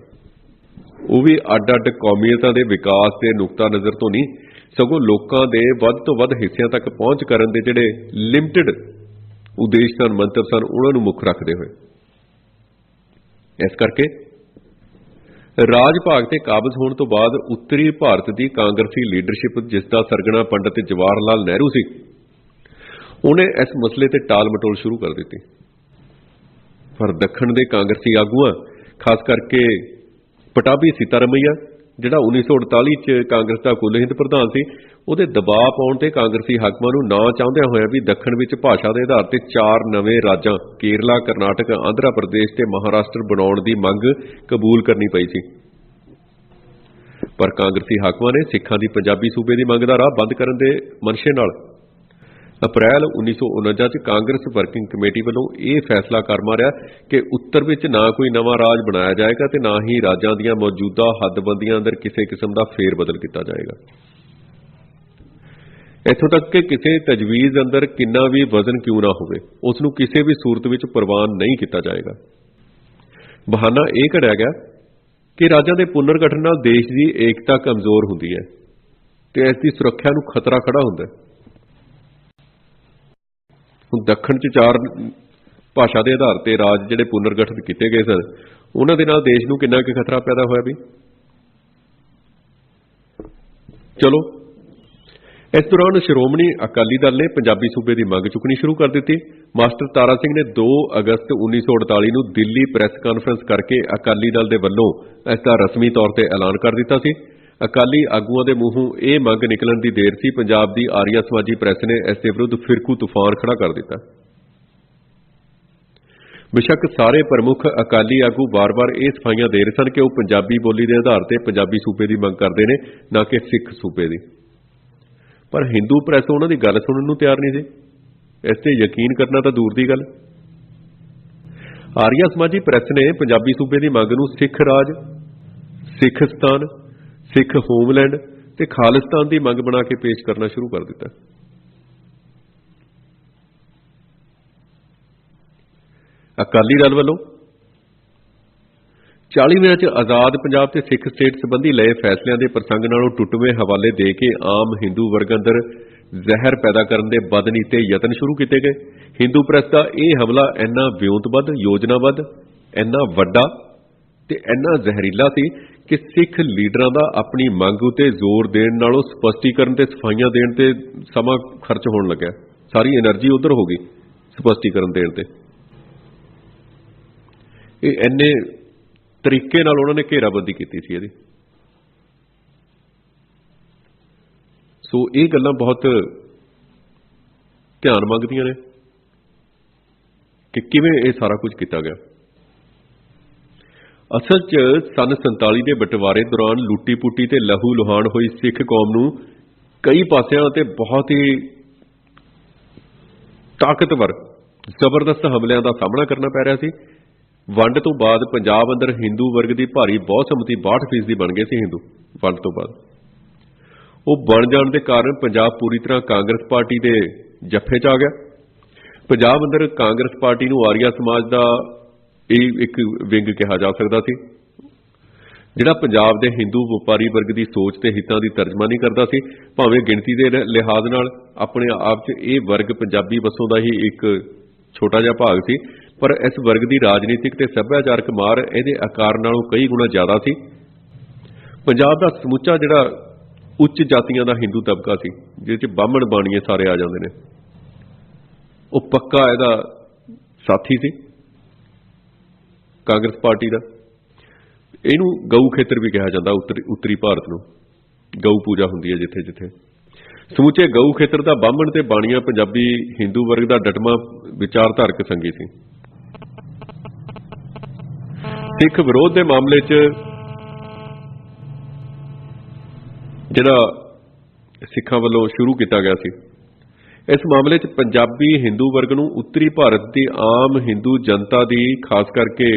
वो भी अड अड कौमीयतां दे विकास के नुकता नज़र तो नहीं, सगों लोकां दे वध तो वध हिस्सिਆਂ तक पहुंच करन दे जिहड़े लिमिटेड उद्देश सन, मंतव सन, उन्हां नूं मुख रखदे होए। इस करके राज भाग ते काबज होने तो बाद उत्तरी भारत की कांग्रेसी लीडरशिप, जिसका सरगना पंडित जवाहर लाल नेहरू सी, उन्हें इस मसले ते टाल मटोल शुरू कर दी। पर दक्षिण के कांग्रेसी आगुआं, खास करके पटाभी सीतारमैया जिहड़ा 1948 च कांग्रेस का कुल हिंद प्रधान सी, ਉਹਦੇ दबाव पाउण ते कांग्रेसी हाकमां नूं ना चाहुंदियां होया भी दक्षिण विच भाषा के आधार पर 4 नवे राज्यां केरला, करनाटक, आंध्रा प्रदेश ते महाराष्ट्र बनाउण दी मंग कबूल करनी पई सी। पर कांग्रेसी हाकमां ने सिखां दी पंजाबी सूबे की मंग का राह बंद करन दे मनशे नाल अप्रैल 1949 च कांग्रेस वर्किंग कमेटी वालों यह फैसला कर मारिया कि उत्तर विच ना कोई नवा राज बनाया जाएगा ते ना ही राज्यां दीआं मौजूदा हदबंदियां अंदर किसी किस्म का फेर बदल किया जाएगा। इत्थों तक कि किसी तजवीज़ अंदर किन्ना भी वजन क्यों ना होवे, उसनूं किसी भी सूरत विच प्रवान नहीं किया जाएगा। बहाना यह घड़िया गया कि राज्यां दे पुनर्गठन नाल देश की एकता कमजोर हुंदी है ते इसकी सुरक्षा नूं खतरा खड़ा हुंदा है। हुण दक्षिण च 4 भाषा के आधार पर राज जिहड़े पुनर्गठित किए गए सन, उन्हां दे नाल देश नूं किन्ना कि खतरा पैदा होया भी। चलो, इस दौरान श्रोमणी अकाली दल ने पंजाबी सूबे की मंग चुकनी शुरू कर दी। मास्टर तारा सिंह ने 2 अगस्त 1948 को दिल्ली प्रैस कानफ्रेंस करके अकाली दल के वलों इसका रस्मी तौर पर ऐलान कर दिता सी। अकाली आगुआं के मूहों यह मंग निकलन की देर सी, पंजाब की आर्या समाजी प्रेस ने इसके विरुद्ध फिरकू तूफान खड़ा कर दिता। बेशक सारे प्रमुख अकाली आगू बार बार यह सफाइयां दे रहे सन कि वह पंजाबी बोली के आधार पर पंजाबी सूबे की मंग करते हैं, ना कि सिख सूबे की। पर हिंदू प्रेस उन्होंने गल सुनने को तैयार नहीं सी। इससे यकीन करना तो दूर की गल। आर्या समाजी प्रेस ने पंजाबी सूबे की मंग नूं सिख राज, सिखस्तान, सिख होमलैंड ते खालिस्तान की मंग बना के पेश करना शुरू कर दिता। अकाली दल वालों 40ਵਿਆਂ 'ਚ ਆਜ਼ਾਦ ਪੰਜਾਬ ਤੇ ਸਿੱਖ ਸਟੇਟ ਸੰਬੰਧੀ ਲਏ ਫੈਸਲਿਆਂ ਦੇ ਪ੍ਰਸੰਗ ਨਾਲੋਂ ਟੁੱਟਵੇਂ ਹਵਾਲੇ ਦੇ ਕੇ ਆਮ ਹਿੰਦੂ ਵਰਗ ਅੰਦਰ ਜ਼ਹਿਰ ਪੈਦਾ ਕਰਨ ਦੇ ਬਦਨੀਤੇ ਯਤਨ ਸ਼ੁਰੂ ਕੀਤੇ ਗਏ। ਹਿੰਦੂ ਪ੍ਰੈਸ ਦਾ ਇਹ ਹਮਲਾ ਇੰਨਾ ਵਿਉਂਤਬੱਧ, ਯੋਜਨਾਬੱਧ, ਇੰਨਾ ਵੱਡਾ ਤੇ ਇੰਨਾ ਜ਼ਹਿਰੀਲਾ ਸੀ ਕਿ ਸਿੱਖ ਲੀਡਰਾਂ ਦਾ ਆਪਣੀ ਮੰਗ ਉਤੇ ਜ਼ੋਰ ਦੇਣ ਨਾਲੋਂ ਸਪਸ਼ਟੀਕਰਨ ਤੇ ਸਫਾਈਆਂ ਦੇਣ ਤੇ ਸਮਾਂ ਖਰਚ ਹੋਣ ਲੱਗਿਆ। ਸਾਰੀ એનર્ਜੀ ਉਧਰ ਹੋ ਗਈ ਸਪਸ਼ਟੀਕਰਨ ਦੇਣ ਤੇ। ਇਹ ਇੰਨੇ ਤਰੀਕੇ ਨਾਲ ਉਹਨਾਂ ਨੇ ਘੇਰਾਬੰਦੀ ਕੀਤੀ ਸੀ ਇਹਦੀ। ਸੋ ਇਹ ਗੱਲਾਂ ਬਹੁਤ ਧਿਆਨ ਮੰਗਦੀਆਂ ਨੇ ਕਿ ਕਿਵੇਂ ਇਹ ਸਾਰਾ ਕੁਝ ਕੀਤਾ ਗਿਆ। ਅਸਲ 'ਚ ਸਨ 47 ਦੇ ਬਟਵਾਰੇ ਦੌਰਾਨ ਲੁੱਟੀ ਪੁੱਟੀ ਤੇ ਲਹੂ ਲੁਹਾਨ ਹੋਈ ਸਿੱਖ ਕੌਮ ਨੂੰ ਕਈ ਪਾਸਿਆਂ ਤੇ ਬਹੁਤ ਹੀ ਤਾਕਤਵਰ ਜ਼ਬਰਦਸਤ ਹਮਲਿਆਂ ਦਾ ਸਾਹਮਣਾ ਕਰਨਾ ਪੈ ਰਿਹਾ ਸੀ। ਵੰਡ ਤੋਂ ਬਾਅਦ ਪੰਜਾਬ ਅੰਦਰ ਹਿੰਦੂ ਵਰਗ ਦੀ ਭਾਰੀ ਬਹੁਸੰਮਤੀ 62% ਦੀ ਬਣ ਗਏ ਸੀ। ਹਿੰਦੂ ਵੰਡ ਤੋਂ ਬਾਅਦ ਉਹ ਬਣ ਜਾਣ ਦੇ ਕਾਰਨ ਪੰਜਾਬ ਪੂਰੀ ਤਰ੍ਹਾਂ ਕਾਂਗਰਸ ਪਾਰਟੀ ਦੇ ਜੱਫੇ 'ਚ ਆ ਗਿਆ। ਪੰਜਾਬ ਅੰਦਰ ਕਾਂਗਰਸ ਪਾਰਟੀ ਨੂੰ ਆਰੀਆ ਸਮਾਜ ਦਾ ਇਹ ਇੱਕ ਵਿੰਗ ਕਿਹਾ ਜਾ ਸਕਦਾ ਸੀ, ਜਿਹੜਾ ਪੰਜਾਬ ਦੇ ਹਿੰਦੂ ਵਪਾਰੀ ਵਰਗ ਦੀ ਸੋਚ ਤੇ ਹਿੱਤਾਂ ਦੀ ਤਰਜਮਾਨੀ ਕਰਦਾ ਸੀ। ਭਾਵੇਂ ਗਿਣਤੀ ਦੇ ਲਿਹਾਜ਼ ਨਾਲ ਆਪਣੇ ਆਪ 'ਚ ਇਹ ਵਰਗ ਪੰਜਾਬੀ ਵਸੋਂ ਦਾ ਹੀ ਇੱਕ ਛੋਟਾ ਜਿਹਾ ਭਾਗ ਸੀ, ਪਰ ਇਸ ਵਰਗ ਦੀ ਰਾਜਨੀਤਿਕ ਤੇ ਸੱਭਿਆਚਾਰਕ ਮਾਰ ਇਹਦੇ ਆਕਾਰ ਨਾਲੋਂ ਕਈ ਗੁਣਾ ਜ਼ਿਆਦਾ ਸੀ। ਪੰਜਾਬ ਦਾ ਸਮੁੱਚਾ ਜਿਹੜਾ ਉੱਚ ਜਾਤੀਆਂ ਦਾ ਹਿੰਦੂ ਤਬਕਾ ਸੀ, ਜਿਹਦੇ 'ਚ ਬਾਹਮਣ ਬਾਣੀਏ ਸਾਰੇ ਆ ਜਾਂਦੇ ਨੇ, ਉਹ ਪੱਕਾ ਇਹਦਾ ਸਾਥੀ ਸੀ ਕਾਂਗਰਸ ਪਾਰਟੀ ਦਾ। ਇਹਨੂੰ ਗਊ ਖੇਤਰ ਵੀ ਕਿਹਾ ਜਾਂਦਾ। ਉੱਤਰੀ ਭਾਰਤ ਨੂੰ ਗਊ ਪੂਜਾ ਹੁੰਦੀ ਹੈ ਜਿੱਥੇ ਜਿੱਥੇ। ਸਮੁੱਚੇ ਗਊ ਖੇਤਰ ਦਾ ਬਾਹਮਣ ਤੇ ਬਾਣੀਆਂ ਪੰਜਾਬੀ ਹਿੰਦੂ ਵਰਗ ਦਾ ਡਟਵਾਂ ਵਿਚਾਰਧਾਰਕ ਸੰਗੀ ਸੀ। ਸਿੱਖ ਵਿਰੋਧ ਦੇ ਮਾਮਲੇ 'ਚ ਜਿਹੜਾ ਸਿੱਖਾਂ ਵੱਲੋਂ ਸ਼ੁਰੂ ਕੀਤਾ ਗਿਆ ਸੀ, ਇਸ ਮਾਮਲੇ 'ਚ ਪੰਜਾਬੀ ਹਿੰਦੂ ਵਰਗ ਨੂੰ ਉੱਤਰੀ ਭਾਰਤ ਦੀ ਆਮ ਹਿੰਦੂ ਜਨਤਾ ਦੀ, ਖਾਸ ਕਰਕੇ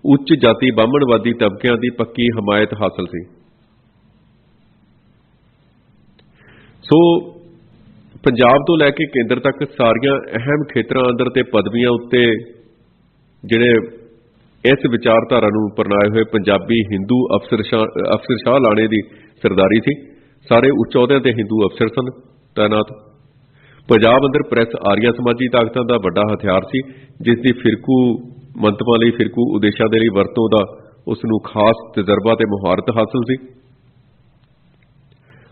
ਉੱਚ ਜਾਤੀ ਬਾਹਮਣਵਾਦੀ ਤਬਕਿਆਂ ਦੀ ਪੱਕੀ ਹਮਾਇਤ ਹਾਸਲ ਸੀ। ਸੋ ਪੰਜਾਬ ਤੋਂ ਲੈ ਕੇ ਕੇਂਦਰ ਤੱਕ ਸਾਰੀਆਂ ਅਹਿਮ ਖੇਤਰਾਂ ਅੰਦਰ ਤੇ ਪਦਵੀਆਂ ਉੱਤੇ ਜਿਹੜੇ ਇਸ ਵਿਚਾਰਧਾਰਾ ਨੂੰ ਅਪਣਾਏ ਹੋਏ ਪੰਜਾਬੀ ਹਿੰਦੂ ਅਫਸਰਸ਼ਾਹ ਲਾਣੇ ਦੀ ਸਰਦਾਰੀ ਸੀ। ਸਾਰੇ ਉੱਚ ਅਹੁਦਿਆਂ ਤੇ ਹਿੰਦੂ ਅਫਸਰ ਸਨ ਤਾਇਨਾਤ। ਪੰਜਾਬ ਅੰਦਰ ਪ੍ਰੈਸ ਆਰੀਆ ਸਮਾਜੀ ਤਾਕਤਾਂ ਦਾ ਵੱਡਾ ਹਥਿਆਰ ਸੀ, ਜਿਸ ਦੀ ਫਿਰਕੂ ਮੰਤਵਾਂ ਲਈ, ਫਿਰਕੂ ਉਦੇਸ਼ਾਂ ਦੇ ਲਈ ਵਰਤੋਂ ਦਾ ਉਸ ਨੂੰ ਖਾਸ ਤਜਰਬਾ ਤੇ ਮੁਹਾਰਤ ਹਾਸਲ ਸੀ।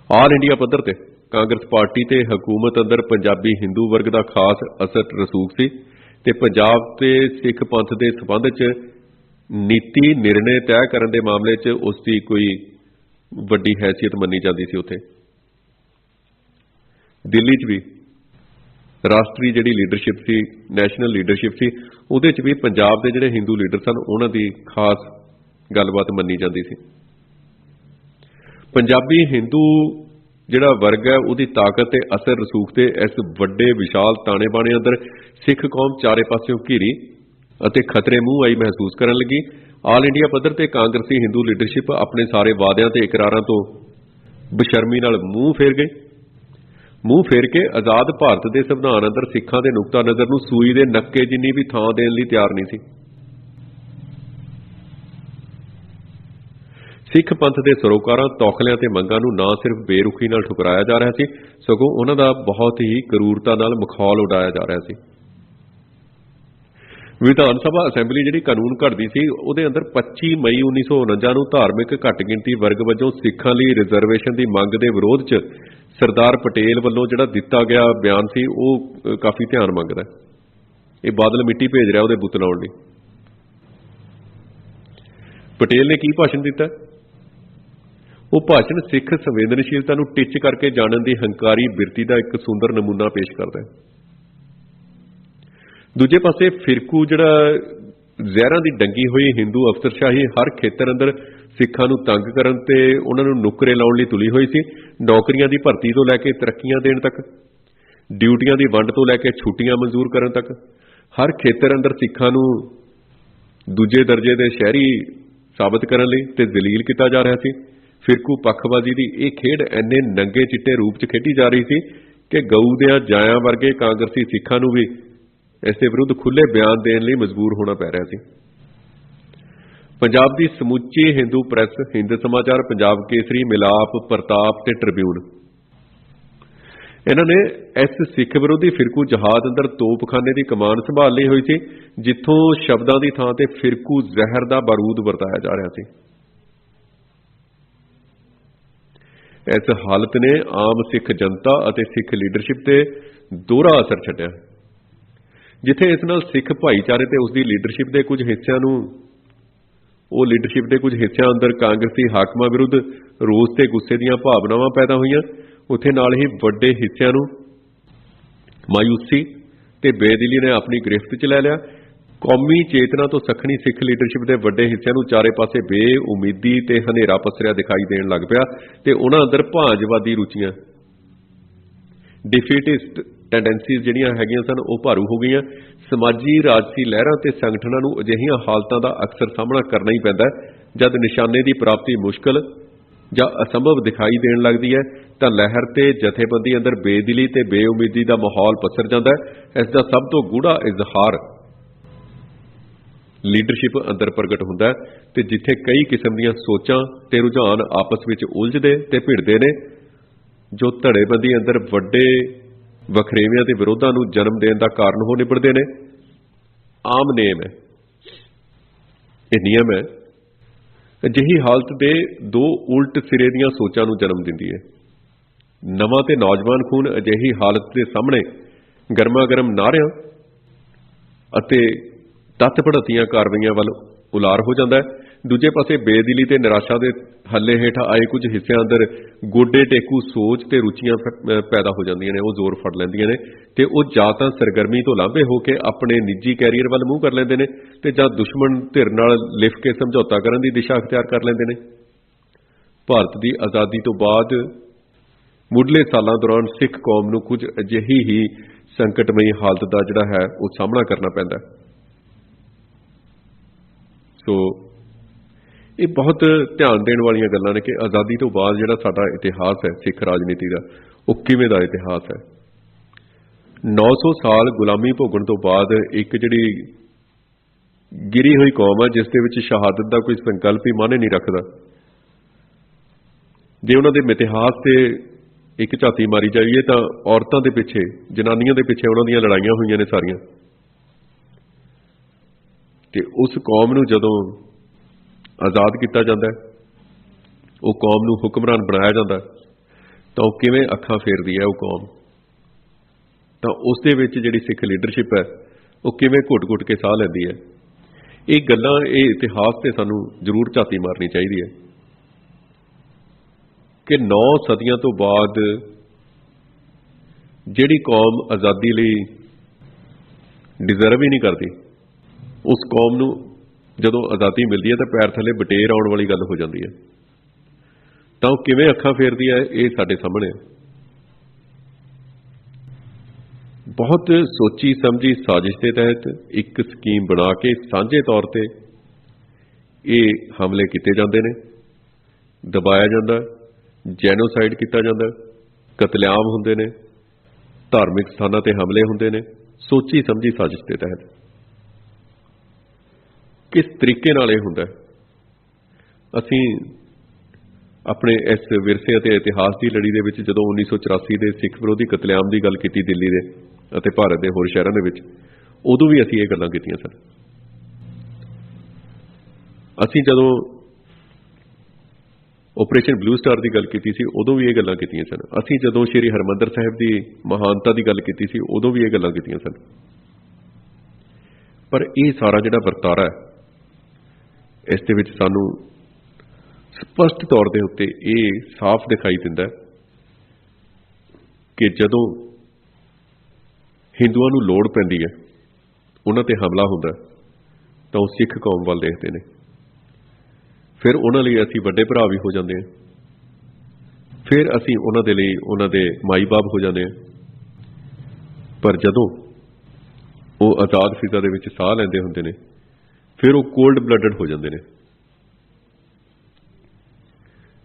ਆਲ ਇੰਡੀਆ ਪੱਧਰ ਤੇ ਕਾਂਗਰਸ ਪਾਰਟੀ ਤੇ ਹਕੂਮਤ ਅੰਦਰ ਪੰਜਾਬੀ ਹਿੰਦੂ ਵਰਗ ਦਾ ਖਾਸ ਅਸਰ ਰਸੂਖ ਸੀ ਤੇ ਪੰਜਾਬ ਤੇ ਸਿੱਖ ਪੰਥ ਦੇ ਸੰਬੰਧ 'ਚ ਨੀਤੀ ਨਿਰਣੇ ਤੈਅ ਕਰਨ ਦੇ ਮਾਮਲੇ 'ਚ ਉਸ ਦੀ ਕੋਈ ਵੱਡੀ ਹੈਸੀਅਤ ਮੰਨੀ ਜਾਂਦੀ ਸੀ। ਉੱਥੇ ਦਿੱਲੀ 'ਚ ਵੀ ਰਾਸ਼ਟਰੀ ਜਿਹੜੀ ਲੀਡਰਸ਼ਿਪ ਸੀ, ਨੈਸ਼ਨਲ ਲੀਡਰਸ਼ਿਪ ਸੀ, ਉਹਦੇ 'ਚ ਵੀ ਪੰਜਾਬ ਦੇ ਜਿਹੜੇ ਹਿੰਦੂ ਲੀਡਰ ਸਨ ਉਹਨਾਂ ਦੀ ਖਾਸ ਗੱਲਬਾਤ ਮੰਨੀ ਜਾਂਦੀ ਸੀ। ਪੰਜਾਬੀ ਹਿੰਦੂ ਜਿਹੜਾ ਵਰਗ ਹੈ ਉਹਦੀ ਤਾਕਤ ਤੇ ਅਸਰ ਰਸੂਖ ਤੇ ਇਸ ਵੱਡੇ ਵਿਸ਼ਾਲ ਤਾਣੇ ਬਾਣੇ ਅੰਦਰ ਸਿੱਖ ਕੌਮ ਚਾਰੇ ਪਾਸਿਓਂ ਘਿਰੀ ਅਤੇ ਖਤਰੇ ਮੂੰਹ ਆਈ ਮਹਿਸੂਸ ਕਰਨ ਲੱਗੀ। ਆਲ ਇੰਡੀਆ ਪੱਧਰ ਤੇ ਕਾਂਗਰਸੀ ਹਿੰਦੂ ਲੀਡਰਸ਼ਿਪ ਆਪਣੇ ਸਾਰੇ ਵਾਅਦਿਆਂ ਤੇ ਇਕਰਾਰਾਂ ਤੋਂ ਬੇਸ਼ਰਮੀ ਨਾਲ ਮੂੰਹ ਫੇਰ ਕੇ ਆਜ਼ਾਦ ਭਾਰਤ ਦੇ ਸੰਵਿਧਾਨ ਅੰਦਰ ਸਿੱਖਾਂ ਦੇ ਨੁਕਤਾ ਨਜ਼ਰ ਨੂੰ ਸੂਈ ਦੇ ਨੱਕੇ ਜਿੰਨੀ ਵੀ ਥਾਂ ਦੇਣ ਲਈ ਤਿਆਰ ਨਹੀਂ ਸੀ। ਸਿੱਖ ਪੰਥ ਦੇ ਸਰੋਕਾਰਾਂ, ਤੌਖਲਿਆਂ ਤੇ ਮੰਗਾਂ ਨੂੰ ਨਾ ਸਿਰਫ ਬੇਰੁਖੀ ਨਾਲ ਠੁਕਰਾਇਆ ਜਾ ਰਿਹਾ ਸੀ, ਸਗੋਂ ਉਹਨਾਂ ਦਾ ਬਹੁਤ ਹੀ ਕਰੂਰਤਾ ਨਾਲ ਮਖੌਲ ਉਡਾਇਆ ਜਾ ਰਿਹਾ ਸੀ। ਵਿਧਾਨ ਸਭਾ ਅਸੈਂਬਲੀ ਜਿਹੜੀ ਕਾਨੂੰਨ ਘੜਦੀ ਸੀ, ਉਹਦੇ ਅੰਦਰ 25 ਮਈ 1949 ਨੂੰ ਧਾਰਮਿਕ ਘੱਟ ਗਿਣਤੀ ਵਰਗ ਵਜੋਂ ਸਿੱਖਾਂ ਲਈ ਰਿਜ਼ਰਵੇਸ਼ਨ ਦੀ ਮੰਗ ਦੇ ਵਿਰੋਧ 'ਚ ਸਰਦਾਰ ਪਟੇਲ ਵੱਲੋਂ ਜਿਹੜਾ ਦਿੱਤਾ ਗਿਆ ਬਿਆਨ ਸੀ, ਉਹ ਕਾਫੀ ਧਿਆਨ ਮੰਗਦਾ। ਇਹ ਬਾਦਲ ਮਿੱਟੀ ਭੇਜ ਰਿਹਾ ਉਹਦੇ ਬੁੱਤ ਲਾਉਣ ਲਈ। ਪਟੇਲ ਨੇ ਕੀ ਭਾਸ਼ਣ ਦਿੱਤਾ? ਉਹ ਭਾਸ਼ਣ ਸਿੱਖ ਸੰਵੇਦਨਸ਼ੀਲਤਾ ਨੂੰ ਟਿੱਚ ਕਰਕੇ ਜਾਣਨ ਦੀ ਹੰਕਾਰੀ ਬਿਰਤੀ ਦਾ ਇੱਕ ਸੁੰਦਰ ਨਮੂਨਾ ਪੇਸ਼ ਕਰਦਾ ਹੈ। ਦੂਜੇ ਪਾਸੇ ਫਿਰਕੂ ਜਿਹੜਾ ਜ਼ਹਿਰਾਂ ਦੀ ਡੰਗੀ ਹੋਈ ਹਿੰਦੂ ਅਫਸਰਸ਼ਾਹੀ ਹਰ ਖੇਤਰ ਅੰਦਰ ਸਿੱਖਾਂ ਨੂੰ ਤੰਗ ਕਰਨ ਤੇ ਉਹਨਾਂ ਨੂੰ ਨੁਕਰੇ ਲਾਉਣ ਲਈ ਤੁਲੀ ਹੋਈ ਸੀ। ਨੌਕਰੀਆਂ ਦੀ ਭਰਤੀ ਤੋਂ ਲੈ ਕੇ ਤਰੱਕੀਆਂ ਦੇਣ ਤੱਕ, ਡਿਊਟੀਆਂ ਦੀ ਵੰਡ ਤੋਂ ਲੈ ਕੇ ਛੁੱਟੀਆਂ ਮਨਜ਼ੂਰ ਕਰਨ ਤੱਕ ਹਰ ਖੇਤਰ ਅੰਦਰ ਸਿੱਖਾਂ ਨੂੰ ਦੂਜੇ ਦਰਜੇ ਦੇ ਸ਼ਹਿਰੀ ਸਾਬਤ ਕਰਨ ਲਈ ਤੇ ਜ਼ਲੀਲ ਕੀਤਾ ਜਾ ਰਿਹਾ ਸੀ। ਫਿਰਕੂ ਪੱਖਬਾਜ਼ੀ ਦੀ ਇਹ ਖੇਡ ਇੰਨੇ ਨੰਗੇ ਚਿੱਟੇ ਰੂਪ 'ਚ ਖੇਡੀ ਜਾ ਰਹੀ ਸੀ ਕਿ ਗਊ ਦਿਆਂ ਜਾਇਆਂ ਵਰਗੇ ਕਾਂਗਰਸੀ ਸਿੱਖਾਂ ਨੂੰ ਵੀ ਇਸ ਦੇ ਵਿਰੁੱਧ ਖੁੱਲ੍ਹੇ ਬਿਆਨ ਦੇਣ ਲਈ ਮਜਬੂਰ ਹੋਣਾ ਪੈ ਰਿਹਾ ਸੀ। पंजाब की समूची हिंदू प्रैस, हिंद समाचार, पंजाब केसरी, मिलाप, प्रताप ते ट्रिब्यून, इन्होंने इस सिख विरोधी फिरकू जहाद अंदर तोपखाने की कमान संभाल ली हुई सी, जिथों शब्दां की थां ते फिरकू जहर का बारूद वरताया जा रहा सी। इस हालत ने आम सिख जनता और सिख लीडरशिप ते दोहरा असर छड्डिया, जिथे इस नाल सिख भाईचारे ते उसकी लीडरशिप के कुछ हिस्सों नूं लीडरशिप के कुछ हिस्सों अंदर कांग्रेसी हाकमां विरुद्ध रोस ते गुस्से दीयां भावनावां पैदा होईयां, उत्थे नाल ही वड्डे हिस्सों नूं मायूसी ते बेदिली ने अपनी गिरफ्त च लै लिया। कौमी चेतना तो सखणी सिख लीडरशिप के वड्डे हिस्सों नूं चारे पासे बेउमीदी ते हनेरा पसरिया दिखाई देण लग पिया ते उन्हां अंदर भाजवादी रुचियां, डिफीटिस्ट टेंडेंसीज जिहड़ियां हैगियां सन वो भारू हो गईयां। समाजी राजसी लहरां ते संगठनां नूं अजिहियां हालतां दा अक्सर सामना करना ही पैंदा जद निशाने की प्राप्ति मुश्किल जां असंभव दिखाई देण लगदी है, तां लहर ते जथेबंदी अंदर बेदिली ते बेउमीदी का माहौल पसर जांदा है। इस दा सब तो गूढ़ा इजहार लीडरशिप अंदर प्रगट हुंदा है ते जिथे कई किस्म दीयां सोचां ते रुझान आपस विच उलझदे ते भिड़दे ने, जो धड़ेबंदी अंदर वड्डे वखरेवियां ते विरोधां नूं जन्म देण दा कारण हो निबड़दे ने। आम नेम है, यह नियम है, अजिही हालत दे दो उल्ट सिरे दीयां सोचां नूं जन्म दिंदी है। नवां ते नौजवान खून अजिही हालत के सामने गरमा गर्म नारियां अते तत्त भड़तियां कार्रवाइयां वल उलार हो जाता है। दूजे पासे बेदिली ते निराशा के हल्ले हेठ आए कुछ हिस्सों अंदर गोडे टेकू सोच ते रुचियां पैदा हो जांदियां ने, वो जोर फड़ लैंदियां ने ते वो जां तां सरगर्मी तो लांभे होके अपने निजी कैरीयर वल मूँह कर लैंदे ने ते जां दुश्मन धिर नाल लिफ के समझौता करन दी दिशा अख्तियार कर लैंदे ने। भारत की आज़ादी तो बाद मुढ़ले सालां दौरान सिख कौम नूं कुछ अजिही ही संकटमई हालत का जिहड़ा है वो सामना करना पैंदा। सो ये बहुत ध्यान देने वाली गल्लां ने कि आज़ादी तो बाद जिहड़ा साडा इतिहास है सिख राजनीति का, वो किवें दा इतिहास है। 900 साल गुलामी भोगण तो बाद एक जिहड़ी गिरी हुई कौम है जिस दे विच शहादत का कोई संकल्प ही माने नहीं रखता। जे उन्हां दे इतिहास से एक झाती मारी जाइए तो औरतों के पिछे, जनानियों के पिछे उन्हां दीयां लड़ाइयां हुईयां ने सारियां, ते उस कौम नूं जदों आज़ाद किया जाता है, वो कौम नूं हुक्मरान बनाया जाता है, तो वो किवें अखां फेरदी है वो कौम, तो उस दे विच जिहड़ी सिख लीडरशिप है वो किवें घुट घुट के साह लैंदी है। ये गल्लां ये इतिहास से सानूं जरूर झाती मारनी चाहिए है कि 9 सदियां तो बाद जिहड़ी कौम आज़ादी लई डिजर्व ही नहीं करती, उस कौम नूं जदों आज़ादी मिलती है तो पैर थले बटेर आउण वाली गल हो जाती है, तो किवें अखां फेरदी है ये साडे सामने है। बहुत सोची समझी साजिश के तहत एक स्कीम बना के सांझे तौर पर ये हमले किए जाते हैं, दबाया जाता है, जैनोसाइड किया जाता है, कतलेआम होंदे ने, धार्मिक स्थानों ते हमले होंदे ने, सोची समझी साजिश के तहत। किस तरीके नाल यह हुंदा है, असीं अपने इस विरसे अते इतिहास की लड़ी दे विच जदों 1984 के सिख विरोधी कतलेआम की गल की दिल्ली दे अते भारत के होर शहरों के, उदों भी असीं ये गल्लां कीतियां सन। असीं जदों ऑपरेशन ब्लू स्टार की गल की सी उदों भी ये गल्लां कीतियां सन। असीं जदों श्री हरमंदर साहिब की महानता की गल की सी उदों भी ये गल्लां कीतियां सन। पर यह सारा जिहड़ा वरतारा है इस दे विच सानूं स्पष्ट तौर के उत्ते ये साफ दिखाई दिंदा है कि जदों हिंदुआं नूं लोड़ पैंदी है, उन्हां ते हमला हुंदा तां ओह सिख कौम वाल देखते हैं, फिर उन्हां लई असीं वड्डे भरा भी हो जाते हैं, फिर असीं उन्हां दे लई उन्हां दे माई बाप हो जाते हैं। पर जदों वो आज़ाद फिज़ा दे विच साह लैंदे हुंदे ने, फिर वो कोल्ड ब्लडड हो जाते हैं,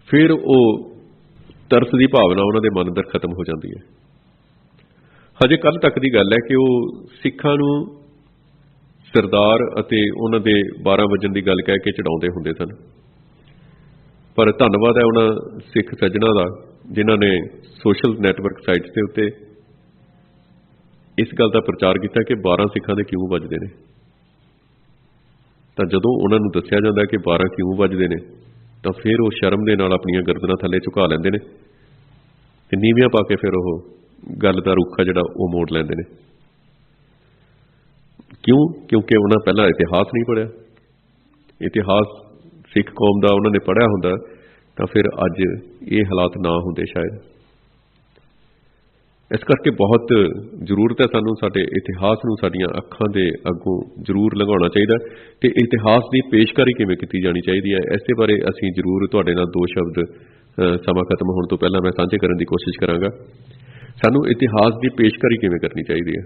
फिर वो तरस की भावना उन्होंने मन अंदर खत्म हो जाती है। हजे कल तक की गल है कि वो सिखां नूं सरदार ਅਤੇ ਉਹਨਾਂ ਦੇ 12 ਵਜਣ ਦੀ ਗੱਲ ਕਹਿ ਕੇ ਚੜਾਉਂਦੇ ਹੁੰਦੇ ਸਨ। ਪਰ ਧੰਨਵਾਦ ਹੈ ਉਹਨਾਂ ਸਿੱਖ ਸੱਜਣਾ ਦਾ ਜਿਨ੍ਹਾਂ ਨੇ ਸੋਸ਼ਲ ਨੈਟਵਰਕ ਸਾਈਟਸ ਦੇ ਉੱਤੇ ਇਸ ਗੱਲ ਦਾ ਪ੍ਰਚਾਰ ਕੀਤਾ ਕਿ 12 ਸਿੱਖਾਂ ਦੇ ਕਿਉਂ ਵੱਜਦੇ ਨੇ। ਤਾਂ ਜਦੋਂ ਉਹਨਾਂ ਨੂੰ ਦੱਸਿਆ ਜਾਂਦਾ ਕਿ 12 ਕਿਉਂ ਵੱਜਦੇ ਨੇ ਤਾਂ ਫਿਰ ਉਹ ਸ਼ਰਮ ਦੇ ਨਾਲ ਆਪਣੀਆਂ ਗਰਦਨਾਂ ਥੱਲੇ ਝੁਕਾ ਲੈਂਦੇ ਨੇ ਤੇ ਨੀਵੀਆਂ ਪਾ ਕੇ ਫਿਰ ਉਹ ਗੱਲ ਦਾ ਰੁੱਖਾ ਜਿਹੜਾ ਉਹ ਮੋੜ ਲੈਂਦੇ ਨੇ। ਕਿਉਂ? ਕਿਉਂਕਿ ਉਹਨਾਂ ਪਹਿਲਾਂ ਇਤਿਹਾਸ ਨਹੀਂ ਪੜ੍ਹਿਆ। ਇਤਿਹਾਸ ਸਿੱਖ ਕੌਮ ਦਾ ਉਹਨਾਂ ਨੇ ਪੜ੍ਹਿਆ ਹੁੰਦਾ ਤਾਂ ਫਿਰ ਅੱਜ ਇਹ ਹਾਲਾਤ ਨਾ ਹੁੰਦੇ ਸ਼ਾਇਦ। ਇਸ ਕਰਕੇ ਬਹੁਤ ਜ਼ਰੂਰਤ ਹੈ ਸਾਨੂੰ ਸਾਡੇ ਇਤਿਹਾਸ ਨੂੰ ਸਾਡੀਆਂ ਅੱਖਾਂ ਦੇ ਅੱਗੋਂ ਜ਼ਰੂਰ ਲੰਘਾਉਣਾ ਚਾਹੀਦਾ ਤੇ ਇਤਿਹਾਸ ਦੀ ਪੇਸ਼ਕਾਰੀ ਕਿਵੇਂ ਕੀਤੀ ਜਾਣੀ ਚਾਹੀਦੀ ਹੈ ਇਸੇ ਬਾਰੇ ਅਸੀਂ ਜ਼ਰੂਰ ਤੁਹਾਡੇ ਨਾਲ 2 ਸ਼ਬਦ ਸਮਾਂ ਖਤਮ ਹੋਣ ਤੋਂ ਪਹਿਲਾਂ ਮੈਂ ਸਾਂਝੇ ਕਰਨ ਦੀ ਕੋਸ਼ਿਸ਼ ਕਰਾਂਗਾ। ਸਾਨੂੰ ਇਤਿਹਾਸ ਦੀ ਪੇਸ਼ਕਾਰੀ ਕਿਵੇਂ ਕਰਨੀ ਚਾਹੀਦੀ ਹੈ।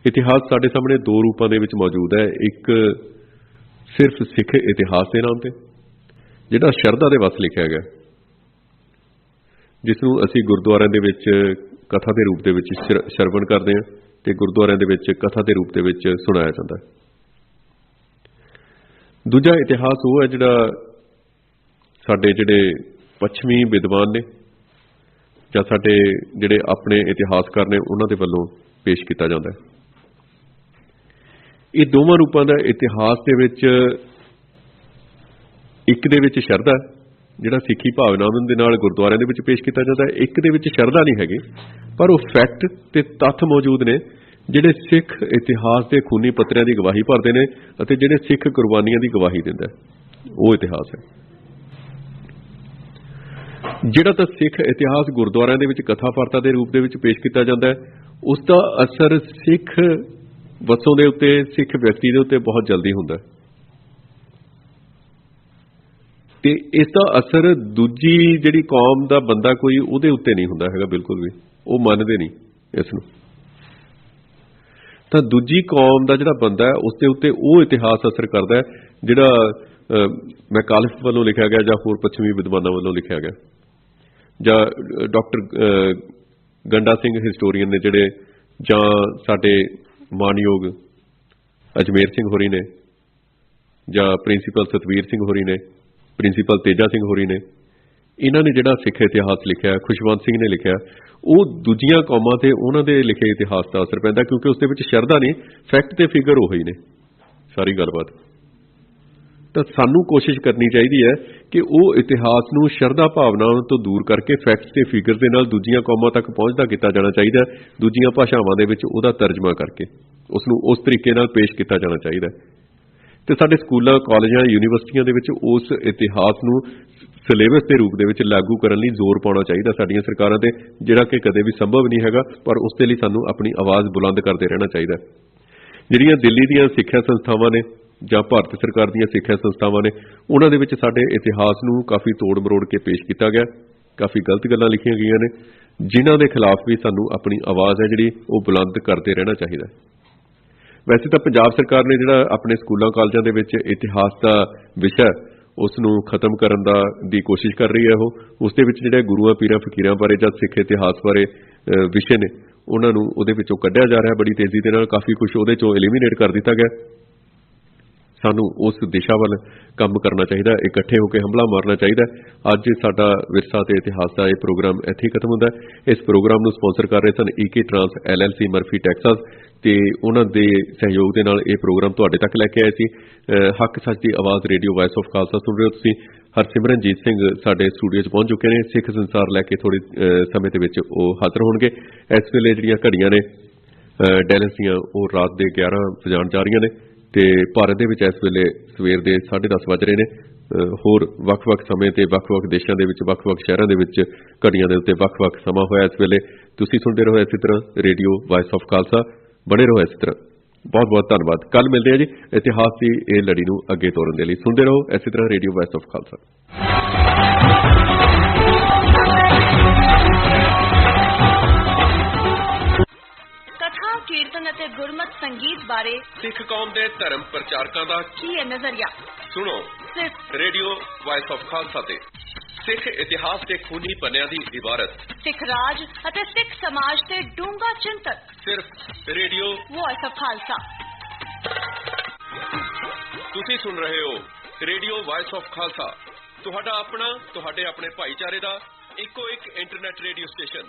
ਇਤਿਹਾਸ ਸਾਡੇ ਸਾਹਮਣੇ 2 ਰੂਪਾਂ ਦੇ ਵਿੱਚ ਮੌਜੂਦ ਹੈ। ਇੱਕ ਸਿਰਫ ਸਿੱਖ ਇਤਿਹਾਸ ਦੇ ਨਾਮ ਤੇ ਜਿਹੜਾ ਸ਼ਰਧਾ ਦੇ ਵਸ ਲਿਖਿਆ ਗਿਆ, ਜਿਸ ਨੂੰ ਅਸੀਂ ਗੁਰਦੁਆਰਿਆਂ ਦੇ ਵਿੱਚ ਕਥਾ ਦੇ ਰੂਪ ਦੇ ਵਿੱਚ ਸ਼ਰਵਣ ਕਰਦੇ ਹਾਂ ਤੇ ਗੁਰਦੁਆਰਿਆਂ ਦੇ ਵਿੱਚ ਕਥਾ ਦੇ ਰੂਪ ਦੇ ਵਿੱਚ ਸੁਣਾਇਆ ਜਾਂਦਾ ਹੈ। ਦੂਜਾ ਇਤਿਹਾਸ ਉਹ ਹੈ ਜਿਹੜਾ ਸਾਡੇ ਜਿਹੜੇ ਪੱਛਮੀ ਵਿਦਵਾਨ ਨੇ ਜਾਂ ਸਾਡੇ ਜਿਹੜੇ ਆਪਣੇ ਇਤਿਹਾਸਕਾਰ ਨੇ ਉਹਨਾਂ ਦੇ ਵੱਲੋਂ ਪੇਸ਼ ਕੀਤਾ ਜਾਂਦਾ ਹੈ। ਇਹ ਦੋਵਾਂ ਰੂਪਾਂ ਦਾ ਇਤਿਹਾਸ ਦੇ ਵਿੱਚ ਇੱਕ ਦੇ ਵਿੱਚ ਸ਼ਰਧਾ ਜਿਹੜਾ ਸਿੱਖੀ ਭਾਵਨਾਵਾਂ ਦੇ ਨਾਲ ਗੁਰਦੁਆਰਿਆਂ ਦੇ ਵਿੱਚ ਪੇਸ਼ ਕੀਤਾ ਜਾਂਦਾ ਹੈ, ਇੱਕ ਦੇ ਵਿੱਚ ਸ਼ਰਧਾ ਨਹੀਂ ਹੈਗੀ ਪਰ ਉਹ ਫੈਕਟ ਤੇ ਤੱਥ ਮੌਜੂਦ ਨੇ ਜਿਹੜੇ ਸਿੱਖ ਇਤਿਹਾਸ ਦੇ ਖੂਨੀ ਪੱਤਰਿਆਂ ਦੀ ਗਵਾਹੀ ਭਰਦੇ ਨੇ ਅਤੇ ਜਿਹੜੇ ਸਿੱਖ ਕੁਰਬਾਨੀਆਂ ਦੀ ਗਵਾਹੀ ਦਿੰਦਾ ਉਹ ਇਤਿਹਾਸ ਹੈ। ਜਿਹੜਾ ਤਾਂ ਸਿੱਖ ਇਤਿਹਾਸ ਗੁਰਦੁਆਰਿਆਂ ਦੇ ਵਿੱਚ ਕਥਾ ਵਾਰਤਾ ਦੇ ਰੂਪ ਦੇ ਵਿੱਚ ਪੇਸ਼ ਕੀਤਾ ਜਾਂਦਾ ਹੈ ਉਸ ਦਾ ਅਸਰ ਸਿੱਖ ਵਸੋਂ ਦੇ ਉੱਤੇ ਸਿੱਖ ਵਿਅਕਤੀ ਦੇ ਉੱਤੇ ਬਹੁਤ ਜਲਦੀ ਹੁੰਦਾ ਹੈ ਤੇ ਇਸ ਦਾ ਅਸਰ ਦੂਜੀ ਜਿਹੜੀ ਕੌਮ ਦਾ ਬੰਦਾ ਕੋਈ ਉਹਦੇ ਉੱਤੇ ਨਹੀਂ ਹੁੰਦਾ ਹੈਗਾ ਬਿਲਕੁਲ ਵੀ। ਉਹ ਮੰਨਦੇ ਨਹੀਂ ਇਸ ਨੂੰ। ਤਾਂ ਦੂਜੀ ਕੌਮ ਦਾ ਜਿਹੜਾ ਬੰਦਾ ਹੈ ਉਸ ਦੇ ਉੱਤੇ ਉਹ ਇਤਿਹਾਸ ਅਸਰ ਕਰਦਾ ਹੈ ਜਿਹੜਾ ਮੈਕਾਲਫ ਵੱਲੋਂ ਲਿਖਿਆ ਗਿਆ ਜਾਂ ਹੋਰ ਪੱਛਮੀ ਵਿਦਵਾਨਾਂ ਵੱਲੋਂ ਲਿਖਿਆ ਗਿਆ ਜਾਂ ਡਾਕਟਰ ਗੰਡਾ ਸਿੰਘ ਹਿਸਟੋਰੀਅਨ ਨੇ ਜਿਹੜੇ ਜਾਂ ਸਾਡੇ ਮਾਨਯੋਗ ਅਜਮੇਰ ਸਿੰਘ ਹੋਰੀ ਨੇ ਜਾਂ ਪ੍ਰਿੰਸੀਪਲ ਸਤਵੀਰ ਸਿੰਘ ਹੋਰੀ ਨੇ ਪ੍ਰਿੰਸੀਪਲ ਤੇਜਾ ਸਿੰਘ ਹੋਰੀ ਨੇ ਇਹਨਾਂ ਨੇ ਜਿਹੜਾ ਸਿੱਖ ਇਤਿਹਾਸ ਲਿਖਿਆ ਖੁਸ਼ਵੰਤ ਸਿੰਘ ਨੇ ਲਿਖਿਆ ਉਹ ਦੂਜੀਆਂ ਕੌਮਾਂ ਤੇ ਉਹਨਾਂ ਦੇ ਲਿਖੇ ਇਤਿਹਾਸ ਦਾ ਅਸਰ ਪੈਂਦਾ ਕਿਉਂਕਿ ਉਸ ਦੇ ਵਿੱਚ ਸ਼ਰਧਾ ਨਹੀਂ ਫੈਕਟ ਤੇ ਫਿਗਰ ਉਹੀ ਨੇ ਸਾਰੀ ਗੱਲਬਾਤ। ਤਾਂ ਸਾਨੂੰ ਕੋਸ਼ਿਸ਼ ਕਰਨੀ ਚਾਹੀਦੀ ਹੈ ਕਿ ਉਹ ਇਤਿਹਾਸ ਨੂੰ ਸ਼ਰਧਾ ਭਾਵਨਾਵਾਂ ਤੋਂ ਦੂਰ ਕਰਕੇ ਫੈਕਟਸ ਤੇ ਫਿਗਰ ਦੇ ਨਾਲ ਦੂਜੀਆਂ ਕੌਮਾਂ ਤੱਕ ਪਹੁੰਚਦਾ ਕੀਤਾ ਜਾਣਾ ਚਾਹੀਦਾ ਦੂਜੀਆਂ ਭਾਸ਼ਾਵਾਂ ਦੇ ਵਿੱਚ ਉਹਦਾ ਤਰਜਮਾ ਕਰਕੇ ਉਸ ਨੂੰ ਉਸ ਤਰੀਕੇ ਨਾਲ ਪੇਸ਼ ਕੀਤਾ ਜਾਣਾ ਚਾਹੀਦਾ ਤੇ ਸਾਡੇ ਸਕੂਲਾਂ ਕਾਲਜਾਂ ਯੂਨੀਵਰਸਿਟੀਆਂ ਦੇ ਵਿੱਚ ਉਸ ਇਤਿਹਾਸ ਨੂੰ ਸਿਲੇਬਸ ਦੇ ਰੂਪ ਦੇ ਵਿੱਚ ਲਾਗੂ ਕਰਨ ਲਈ ਜ਼ੋਰ ਪਾਉਣਾ ਚਾਹੀਦਾ ਸਾਡੀਆਂ ਸਰਕਾਰਾਂ ਤੇ ਜਿਹੜਾ ਕਿ ਕਦੇ ਵੀ ਸੰਭਵ ਨਹੀਂ ਹੈਗਾ ਪਰ ਉਸ ਦੇ ਲਈ ਸਾਨੂੰ ਆਪਣੀ ਆਵਾਜ਼ ਬੁਲੰਦ ਕਰਦੇ ਰਹਿਣਾ ਚਾਹੀਦਾ। ਜਿਹੜੀਆਂ ਦਿੱਲੀ ਦੀਆਂ ਸਿੱਖਿਆ ਸੰਸਥਾਵਾਂ ਨੇ ਜਾਂ ਭਾਰਤ ਸਰਕਾਰ ਦੀਆਂ ਸਿੱਖਿਆ ਸੰਸਥਾਵਾਂ ਨੇ ਉਹਨਾਂ ਦੇ ਵਿੱਚ ਸਾਡੇ ਇਤਿਹਾਸ ਨੂੰ ਕਾਫੀ ਤੋੜ ਮਰੋੜ ਕੇ ਪੇਸ਼ ਕੀਤਾ ਗਿਆ ਕਾਫੀ ਗਲਤ ਗੱਲਾਂ ਲਿਖੀਆਂ ਗਈਆਂ ਨੇ ਜਿਨ੍ਹਾਂ ਦੇ ਖਿਲਾਫ ਵੀ ਸਾਨੂੰ ਆਪਣੀ ਆਵਾਜ਼ ਹੈ ਜਿਹੜੀ ਉਹ ਬੁਲੰਦ ਕਰਦੇ ਰਹਿਣਾ ਚਾਹੀਦਾ। ਵੈਸੇ ਤਾਂ ਪੰਜਾਬ ਸਰਕਾਰ ਨੇ ਜਿਹੜਾ ਆਪਣੇ ਸਕੂਲਾਂ ਕਾਲਜਾਂ ਦੇ ਵਿੱਚ ਇਤਿਹਾਸ ਦਾ ਵਿਸ਼ਾ ਉਸ ਨੂੰ ਖਤਮ ਕਰਨ ਦੀ ਕੋਸ਼ਿਸ਼ ਕਰ ਰਹੀ ਹੈ। ਉਸ ਦੇ ਵਿੱਚ ਜਿਹੜੇ ਗੁਰੂਆਂ ਪੀਰਾਂ ਫਕੀਰਾਂ ਬਾਰੇ ਜਾਂ ਸਿੱਖ ਇਤਿਹਾਸ ਬਾਰੇ ਵਿਸ਼ੇ ਨੇ ਉਹਨਾਂ ਨੂੰ ਉਹਦੇ ਵਿੱਚੋਂ ਕੱਢਿਆ ਜਾ ਰਿਹਾ ਬੜੀ ਤੇਜ਼ੀ ਦੇ ਨਾਲ ਕਾਫੀ ਕੁਝ ਉਹਦੇ ਚੋਂ ਐਲੀਮੀਨੇਟ ਕਰ ਦਿੱਤਾ ਗਿਆ। ਸਾਨੂੰ ਉਸ ਦਿਸ਼ਾ ਵੱਲ ਕੰਮ ਕਰਨਾ ਚਾਹੀਦਾ ਇਕੱਠੇ ਹੋ ਕੇ ਹਮਲਾ ਮਾਰਨਾ ਚਾਹੀਦਾ। ਅੱਜ ਸਾਡਾ ਵਿਰਸਾ ਤੇ ਇਤਿਹਾਸ ਦਾ ਇਹ ਪ੍ਰੋਗਰਾਮ ਇੱਥੇ ਹੀ ਖਤਮ ਹੁੰਦਾ। ਇਸ ਪ੍ਰੋਗਰਾਮ ਨੂੰ ਸਪਾਂਸਰ ਕਰ ਰਹੇ ਸਨ ਈਕੇ ਟਰਾਂਸ LLC ਮਰਫੀ ਟੈਕਸਾਸ ਤੇ ਉਹਨਾਂ ਦੇ ਸਹਿਯੋਗ ਦੇ ਨਾਲ ਇਹ ਪ੍ਰੋਗਰਾਮ ਤੁਹਾਡੇ ਤੱਕ ਲੈ ਕੇ ਆਏ ਸੀ। ਹੱਕ ਸੱਚ ਦੀ ਆਵਾਜ਼ ਰੇਡੀਓ ਵਾਇਸ ਆਫ ਖਾਲਸਾ ਸੁਣ ਰਹੇ ਹੋ ਤੁਸੀਂ। ਹਰਸਿਮਰਨਜੀਤ ਸਿੰਘ ਸਾਡੇ ਸਟੂਡੀਓ 'ਚ ਪਹੁੰਚ ਚੁੱਕੇ ਨੇ। ਸਿੱਖ ਸੰਸਾਰ ਲੈ ਕੇ ਥੋੜੇ ਸਮੇਂ ਦੇ ਵਿੱਚ ਉਹ ਹਾਜ਼ਰ ਹੋਣਗੇ। ਇਸ ਵੇਲੇ ਜਿਹੜੀਆਂ ਘੜੀਆਂ ਨੇ ਡੈਲਸ ਦੀਆਂ ਉਹ ਰਾਤ ਦੇ 11 ਵਜਾਣ ਜਾ ਰਹੀਆਂ ਨੇ ਤੇ ਭਾਰਤ ਦੇ ਵਿੱਚ ਇਸ ਵੇਲੇ ਸਵੇਰ ਦੇ 10:30 ਵੱਜ ਰਹੇ ਨੇ। ਹੋਰ ਵੱਖ-ਵੱਖ ਸਮੇਂ ਤੇ ਵੱਖ-ਵੱਖ ਦੇਸ਼ਾਂ ਦੇ ਵਿੱਚ ਵੱਖ-ਵੱਖ ਸ਼ਹਿਰਾਂ ਦੇ ਵਿੱਚ ਘੜੀਆਂ ਦੇ ਉੱਤੇ ਵੱਖ-ਵੱਖ ਸਮਾਂ ਹੋਇਆ ਇਸ ਵੇਲੇ। ਤੁਸੀਂ ਸੁਣਦੇ ਰਹੋ ਇਸੇ ਤਰ੍ਹਾਂ ਰੇਡੀਓ ਵਾਇਸ ਆਫ ਖਾਲਸਾ। ਬਣੇ ਰਹੋ ਇਸੇ ਤਰ੍ਹਾਂ। ਬਹੁਤ ਬਹੁਤ ਧੰਨਵਾਦ। ਕੱਲ ਮਿਲਦੇ ਹਾਂ ਜੀ ਇਤਿਹਾਸ ਦੀ ਇਹ ਲੜੀ ਨੂੰ ਅੱਗੇ ਤੋਰਨ ਦੇ ਲਈ। ਸੁਣਦੇ ਰਹੋ ਇਸੇ ਤਰ੍ਹਾਂ ਰੇਡੀਓ ਵਾਇਸ ਆਫ ਖਾਲਸਾ। ਕਥਾ ਕੀਰਤਨ ਅਤੇ ਗੁਰਮਤਿ ਸੰਗੀਤ ਬਾਰੇ ਸਿੱਖ ਕੌਮ ਦੇ ਧਰਮ ਪ੍ਰਚਾਰਕਾਂ ਦਾ ਕੀ ਹੈ ਨਜ਼ਰੀਆ ਸੁਣੋ ਸਿਰਫ ਰੇਡੀਓ ਵਾਇਸ ਆਫ ਖਾਲਸਾ ਤੇ। ਸਿੱਖ ਇਤਿਹਾਸ ਦੇ ਖੂਨੀ ਪੰਨਿਆਂ ਦੀ ਇਬਾਰਤ ਸਿੱਖ ਰਾਜ ਅਤੇ ਸਿੱਖ ਸਮਾਜ ਤੇ ਡੂੰਘਾ ਚਿੰਤਨ ਸਿਰਫ ਰੇਡੀਓ ਵਾਇਸ ਆਫ ਖਾਲਸਾ। ਤੁਸੀਂ ਸੁਣ ਰਹੇ ਹੋ ਰੇਡੀਓ ਵਾਇਸ ਆਫ ਖਾਲਸਾ, ਤੁਹਾਡਾ ਆਪਣਾ, ਤੁਹਾਡੇ ਆਪਣੇ ਭਾਈਚਾਰੇ ਦਾ ਇੱਕੋ ਇੱਕ ਇੰਟਰਨੈਟ ਰੇਡੀਓ ਸਟੇਸ਼ਨ।